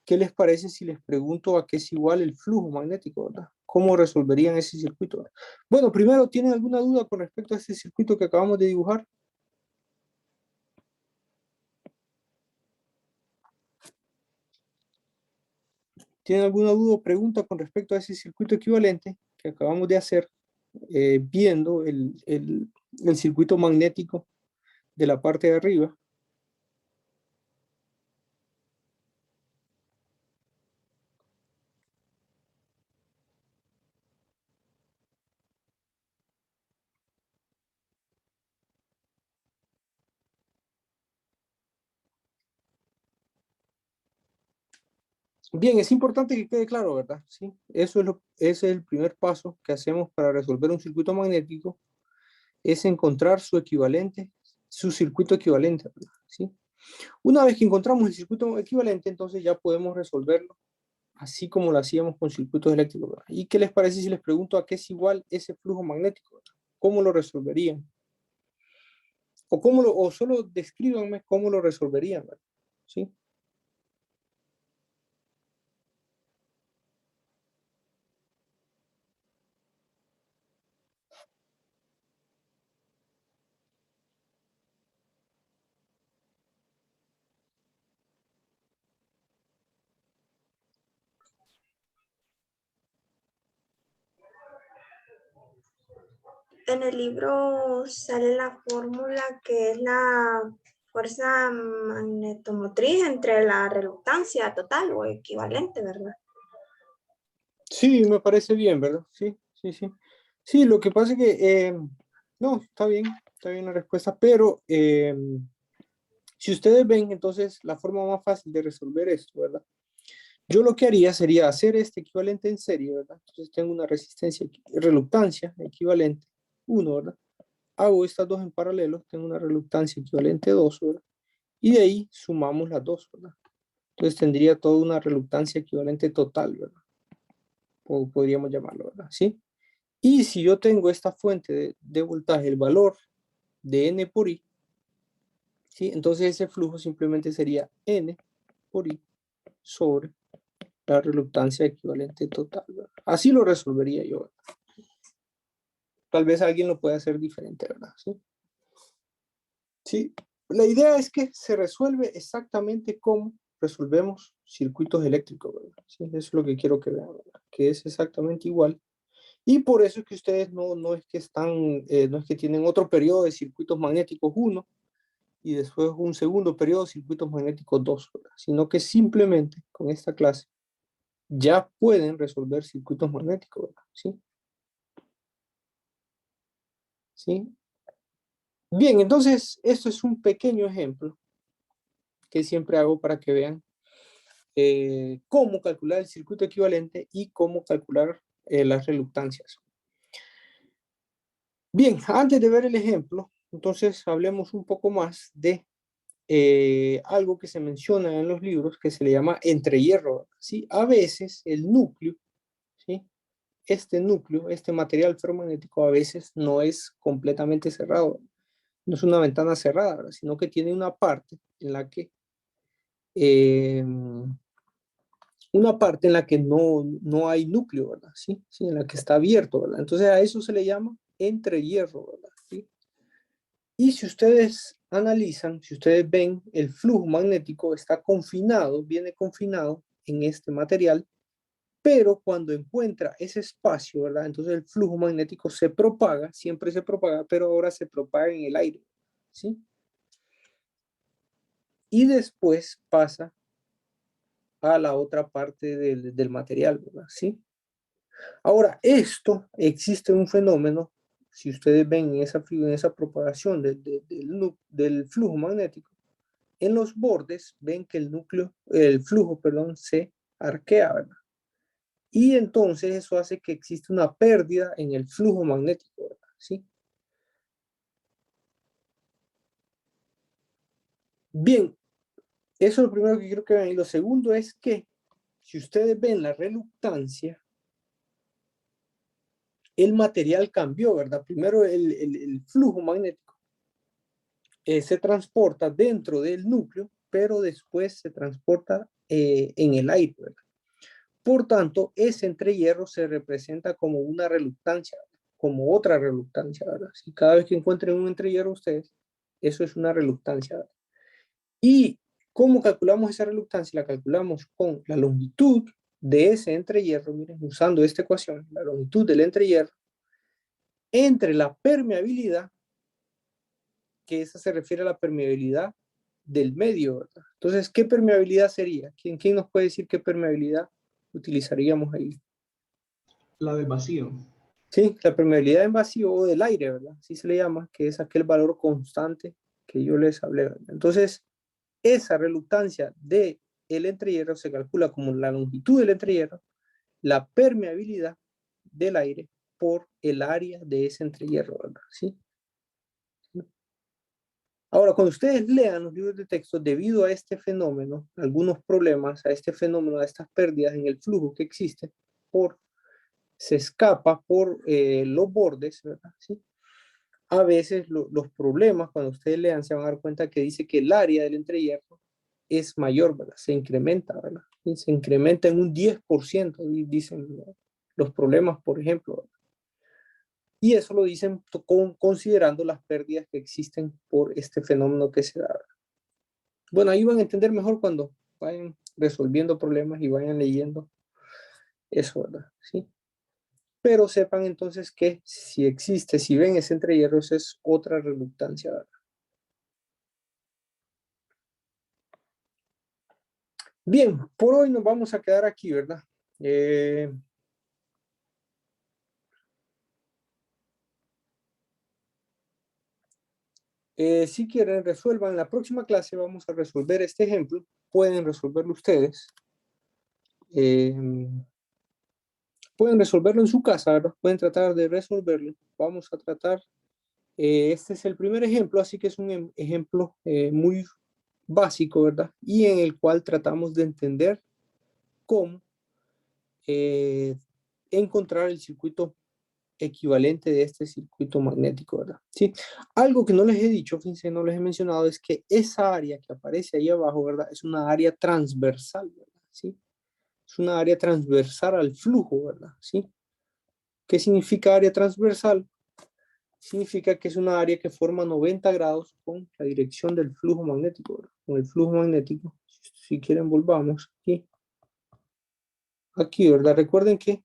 ¿Qué les parece si les pregunto a qué es igual el flujo magnético, ¿verdad? ¿Cómo resolverían ese circuito? Bueno, primero, ¿tienen alguna duda con respecto a este circuito que acabamos de dibujar? ¿Tienen alguna duda o pregunta con respecto a ese circuito equivalente que acabamos de hacer, viendo el circuito magnético de la parte de arriba? Bien, es importante que quede claro, ¿verdad? Sí, eso es ese es el primer paso que hacemos para resolver un circuito magnético, es encontrar su equivalente, su circuito equivalente, ¿verdad? ¿Sí? Una vez que encontramos el circuito equivalente, entonces ya podemos resolverlo así como lo hacíamos con circuitos eléctricos, ¿verdad? ¿Y qué les parece si les pregunto a qué es igual ese flujo magnético, ¿verdad? ¿Cómo lo resolverían? O solo descríbanme cómo lo resolverían, ¿verdad? ¿Sí? En el libro sale la fórmula que es la fuerza magnetomotriz entre la reluctancia total o equivalente, ¿verdad? Sí, me parece bien, ¿verdad? Sí, sí, sí. Sí, lo que pasa es que, no, está bien la respuesta, pero si ustedes ven, entonces la forma más fácil de resolver esto, ¿verdad? Yo lo que haría sería hacer este equivalente en serie, ¿verdad? Entonces tengo una reluctancia equivalente 1, ¿verdad? Hago estas dos en paralelo, tengo una reluctancia equivalente 2, ¿verdad? Y de ahí sumamos las dos, ¿verdad? Entonces tendría toda una reluctancia equivalente total, ¿verdad? O podríamos llamarlo, ¿verdad? ¿Sí? Y si yo tengo esta fuente de voltaje, el valor de N por I, ¿sí? Entonces ese flujo simplemente sería N por I sobre la reluctancia equivalente total, ¿verdad? Así lo resolvería yo, ¿verdad? Tal vez alguien lo pueda hacer diferente, ¿verdad? ¿Sí? Sí. La idea es que se resuelve exactamente como resolvemos circuitos eléctricos, ¿verdad? Sí, eso es lo que quiero que vean, ¿verdad? Que es exactamente igual. Y por eso es que ustedes no es que no es que tienen otro periodo de circuitos magnéticos 1 y después un segundo periodo de circuitos magnéticos 2, ¿verdad? Sino que simplemente con esta clase ya pueden resolver circuitos magnéticos, ¿verdad? ¿Sí? ¿Sí? Bien, entonces esto es un pequeño ejemplo que siempre hago para que vean cómo calcular el circuito equivalente y cómo calcular las reluctancias. Bien, antes de ver el ejemplo, entonces hablemos un poco más de algo que se menciona en los libros que se le llama entrehierro, ¿sí? A veces el núcleo, ¿sí? Este material ferromagnético a veces no es completamente cerrado, no es una ventana cerrada, ¿verdad? Sino que tiene eh, una parte en la que no hay núcleo, ¿verdad? ¿Sí? Sí, en la que está abierto, ¿verdad? Entonces a eso se le llama entrehierro, ¿verdad? ¿Sí? Y si ustedes analizan, si ustedes ven, el flujo magnético está confinado, viene confinado en este material, pero cuando encuentra ese espacio, ¿verdad? Entonces el flujo magnético se propaga, siempre se propaga, pero ahora se propaga en el aire, ¿sí? Y después pasa a la otra parte del material, ¿verdad? ¿Sí? Ahora, esto existe un fenómeno, si ustedes ven en esa propagación del flujo magnético, en los bordes ven que el flujo, perdón, se arquea, ¿verdad? Y entonces eso hace que existe una pérdida en el flujo magnético, ¿verdad? ¿Sí? Bien, eso es lo primero que quiero que vean. Y lo segundo es que, si ustedes ven la reluctancia, el material cambió, ¿verdad? Primero el flujo magnético se transporta dentro del núcleo, pero después se transporta en el aire, ¿verdad? Por tanto, ese entrehierro se representa como una reluctancia, como otra reluctancia, ¿verdad? Si cada vez que encuentren un entrehierro ustedes, eso es una reluctancia, ¿verdad? ¿Y cómo calculamos esa reluctancia? La calculamos con la longitud de ese entrehierro, miren, usando esta ecuación, la longitud del entrehierro, entre la permeabilidad, que esa se refiere a la permeabilidad del medio, ¿verdad? Entonces, ¿qué permeabilidad sería? ¿Quién nos puede decir qué permeabilidad utilizaríamos ahí? La del vacío. Sí, la permeabilidad en vacío o del aire, ¿verdad? Así se le llama, que es aquel valor constante que yo les hablé, ¿verdad? Entonces, esa reluctancia del entrehierro se calcula como la longitud del entrehierro, la permeabilidad del aire por el área de ese entrehierro, ¿verdad? ¿Sí? Ahora, cuando ustedes lean los libros de texto, debido a este fenómeno, algunos problemas, a este fenómeno, a estas pérdidas en el flujo que existe, se escapa por los bordes, ¿verdad? ¿Sí? A veces los problemas, cuando ustedes lean, se van a dar cuenta que dice que el área del entrehierro es mayor, ¿verdad? Se incrementa, ¿verdad? Y se incrementa en un 10%, dicen los problemas, por ejemplo, ¿verdad? Y eso lo dicen considerando las pérdidas que existen por este fenómeno que se da. Bueno, ahí van a entender mejor cuando vayan resolviendo problemas y vayan leyendo eso, ¿verdad? Sí. Pero sepan entonces que si existe, si ven ese entrehierro, esa es otra reluctancia, ¿verdad? Bien, por hoy nos vamos a quedar aquí, ¿verdad? Si quieren, resuelvan. La próxima clase vamos a resolver este ejemplo. Pueden resolverlo ustedes. Pueden resolverlo en su casa, ¿verdad? Pueden tratar de resolverlo. Vamos a tratar. Este es el primer ejemplo, así que es un ejemplo muy básico, ¿verdad? Y en el cual tratamos de entender cómo encontrar el circuito equivalente de este circuito magnético, ¿verdad? Sí. Algo que no les he dicho, fíjense, no les he mencionado, es que esa área que aparece ahí abajo, ¿verdad? Es una área transversal, ¿verdad? Sí. Es una área transversal al flujo, ¿verdad? Sí. ¿Qué significa área transversal? Significa que es una área que forma 90 grados con la dirección del flujo magnético, ¿verdad? Con el flujo magnético. Si quieren, volvamos aquí. Aquí, ¿verdad? Recuerden que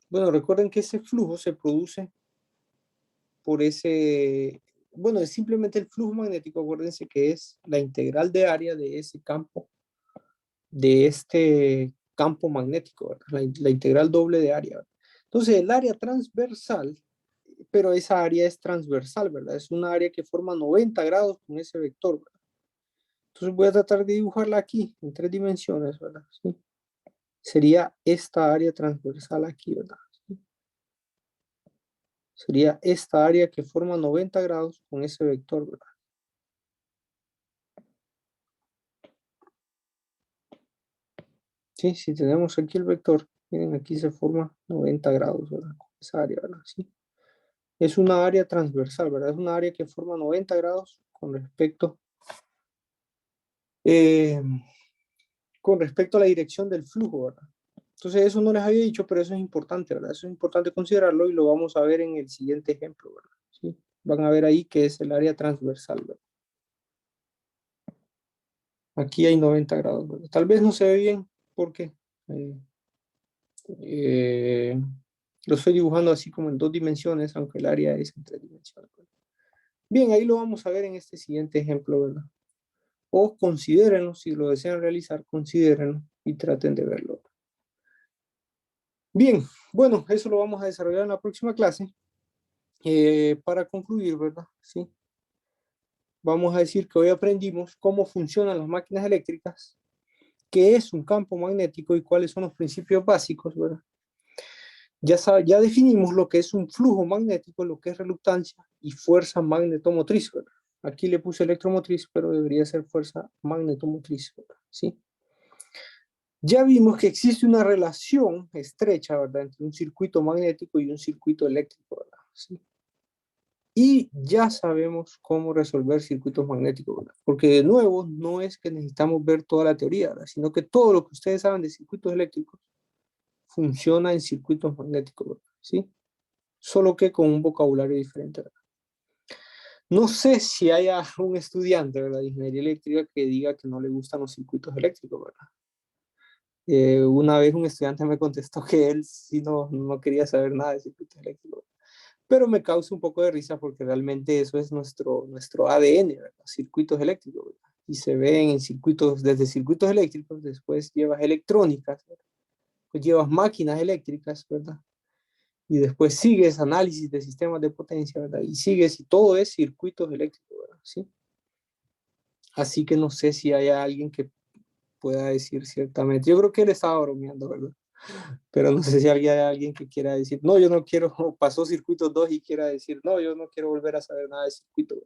bueno, recuerden que ese flujo se produce por es simplemente el flujo magnético, acuérdense que es la integral de área de ese campo, de este campo magnético, ¿verdad? La integral doble de área, ¿verdad? Entonces, el área transversal, pero esa área es transversal, ¿verdad? Es una área que forma 90 grados con ese vector, ¿verdad? Entonces voy a tratar de dibujarla aquí en 3 dimensiones, ¿verdad? ¿Sí? Sería esta área transversal aquí, ¿verdad? ¿Sí? Sería esta área que forma 90 grados con ese vector, ¿verdad? Sí, si tenemos aquí el vector, miren, aquí se forma 90 grados, ¿verdad? Con esa área, ¿verdad? Sí. Es una área transversal, ¿verdad? Es una área que forma 90 grados con respecto a la dirección del flujo, ¿verdad? Entonces eso no les había dicho, pero eso es importante, ¿verdad? Eso es importante considerarlo y lo vamos a ver en el siguiente ejemplo, ¿verdad? ¿Sí? Van a ver ahí que es el área transversal, ¿verdad? Aquí hay 90 grados, ¿verdad? Tal vez no se ve bien porque lo estoy dibujando así como en 2 dimensiones, aunque el área es en 3 dimensiones, ¿verdad? Bien, ahí lo vamos a ver en este siguiente ejemplo, ¿verdad? O considérenlo, si lo desean realizar, considérenlo y traten de verlo. Bien, bueno, eso lo vamos a desarrollar en la próxima clase. Para concluir, ¿verdad? Sí. Vamos a decir que hoy aprendimos cómo funcionan las máquinas eléctricas, qué es un campo magnético y cuáles son los principios básicos, ¿verdad? Ya definimos lo que es un flujo magnético, lo que es reluctancia y fuerza magnetomotriz, ¿verdad? Aquí le puse electromotriz, pero debería ser fuerza magnetomotriz, ¿verdad? ¿Sí? Ya vimos que existe una relación estrecha, ¿verdad?, entre un circuito magnético y un circuito eléctrico, ¿verdad? ¿Sí? Y ya sabemos cómo resolver circuitos magnéticos, ¿verdad? Porque de nuevo, no es que necesitamos ver toda la teoría, ¿verdad?, sino que todo lo que ustedes saben de circuitos eléctricos funciona en circuitos magnéticos, ¿verdad? ¿Sí? Solo que con un vocabulario diferente, ¿verdad? No sé si haya un estudiante, ¿verdad?, de ingeniería eléctrica que diga que no le gustan los circuitos eléctricos, ¿verdad? Una vez un estudiante me contestó que él sí no quería saber nada de circuitos eléctricos, pero me causa un poco de risa porque realmente eso es nuestro ADN, ¿verdad? Circuitos eléctricos, ¿verdad? Y se ven en circuitos, desde circuitos eléctricos, después llevas electrónicas, ¿verdad? Pues llevas máquinas eléctricas, ¿verdad? Y después sigues análisis de sistemas de potencia, ¿verdad? Y sigues, y todo es circuitos eléctricos, ¿verdad? ¿Sí? Así que no sé si hay alguien que pueda decir ciertamente. Yo creo que él estaba bromeando, ¿verdad? Pero no sé si hay alguien que quiera decir, no, yo no quiero, pasó circuitos 2 y quiera decir, no, yo no quiero volver a saber nada de circuitos.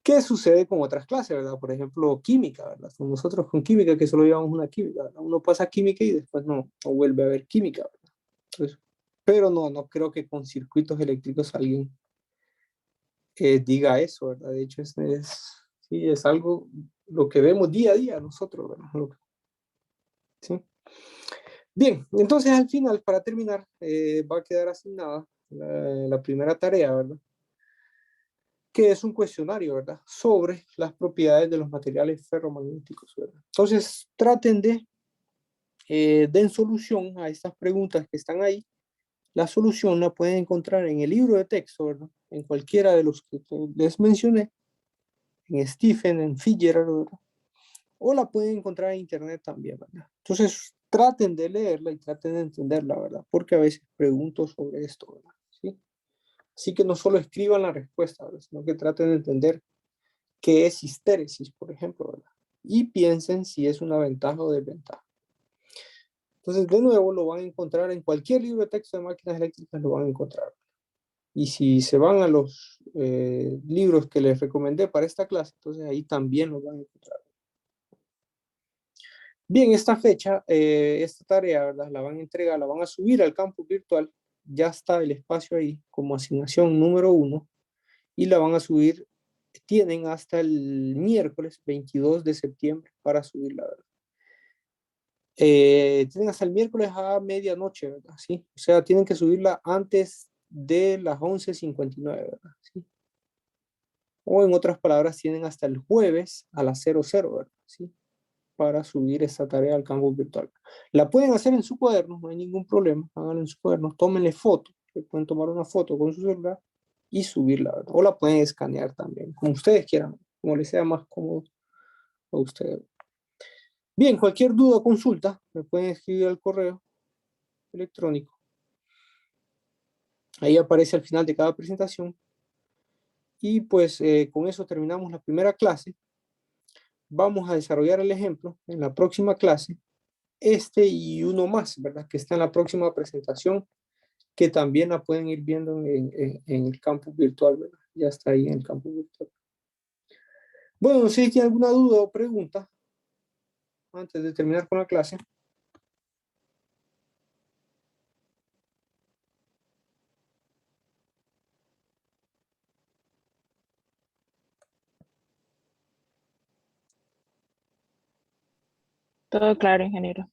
¿Qué sucede con otras clases, verdad? Por ejemplo, química, ¿verdad? Con nosotros con química, que solo llevamos una química, ¿verdad? Uno pasa química y después no vuelve a ver química, ¿verdad? Entonces, pero no creo que con circuitos eléctricos alguien diga eso, ¿verdad? De hecho, sí, es algo, lo que vemos día a día nosotros, ¿verdad? ¿Sí? Bien, entonces al final, para terminar, va a quedar asignada la primera tarea, ¿verdad? Que es un cuestionario, ¿verdad? Sobre las propiedades de los materiales ferromagnéticos, ¿verdad? Entonces, traten de den solución a estas preguntas que están ahí. La solución la pueden encontrar en el libro de texto, ¿verdad? En cualquiera de los que les mencioné, en Stephen, en Fitzgerald, ¿verdad? O la pueden encontrar en internet también, ¿verdad? Entonces, traten de leerla y traten de entenderla, ¿verdad? Porque a veces pregunto sobre esto, ¿verdad? ¿Sí? Así que no solo escriban la respuesta, ¿verdad?, sino que traten de entender qué es histéresis, por ejemplo, ¿verdad? Y piensen si es una ventaja o desventaja. Entonces, de nuevo, lo van a encontrar en cualquier libro de texto de máquinas eléctricas, lo van a encontrar. Y si se van a los libros que les recomendé para esta clase, entonces ahí también lo van a encontrar. Bien, esta fecha, esta tarea, ¿verdad?, la van a entregar, la van a subir al campus virtual. Ya está el espacio ahí como asignación número 1 y la van a subir. Tienen hasta el miércoles 22 de septiembre para subirla, ¿verdad? Tienen hasta el miércoles a medianoche, ¿verdad? ¿Sí? O sea, tienen que subirla antes de las 11:59, ¿verdad? ¿Sí? O en otras palabras, tienen hasta el jueves a las 00, ¿verdad? ¿Sí? Para subir esta tarea al campus virtual. La pueden hacer en su cuaderno, no hay ningún problema. Háganlo en su cuaderno, tómenle foto. Pueden tomar una foto con su celular y subirla, ¿verdad? O la pueden escanear también, como ustedes quieran, como les sea más cómodo a ustedes. Bien, cualquier duda o consulta, me pueden escribir al correo electrónico. Ahí aparece al final de cada presentación. Y pues con eso terminamos la primera clase. Vamos a desarrollar el ejemplo en la próxima clase. Este y uno más, ¿verdad?, que está en la próxima presentación, que también la pueden ir viendo en el campus virtual, ¿verdad? Ya está ahí en el campus virtual. Bueno, no sé si tienen alguna duda o pregunta antes de terminar con la clase. Todo claro, ingeniero.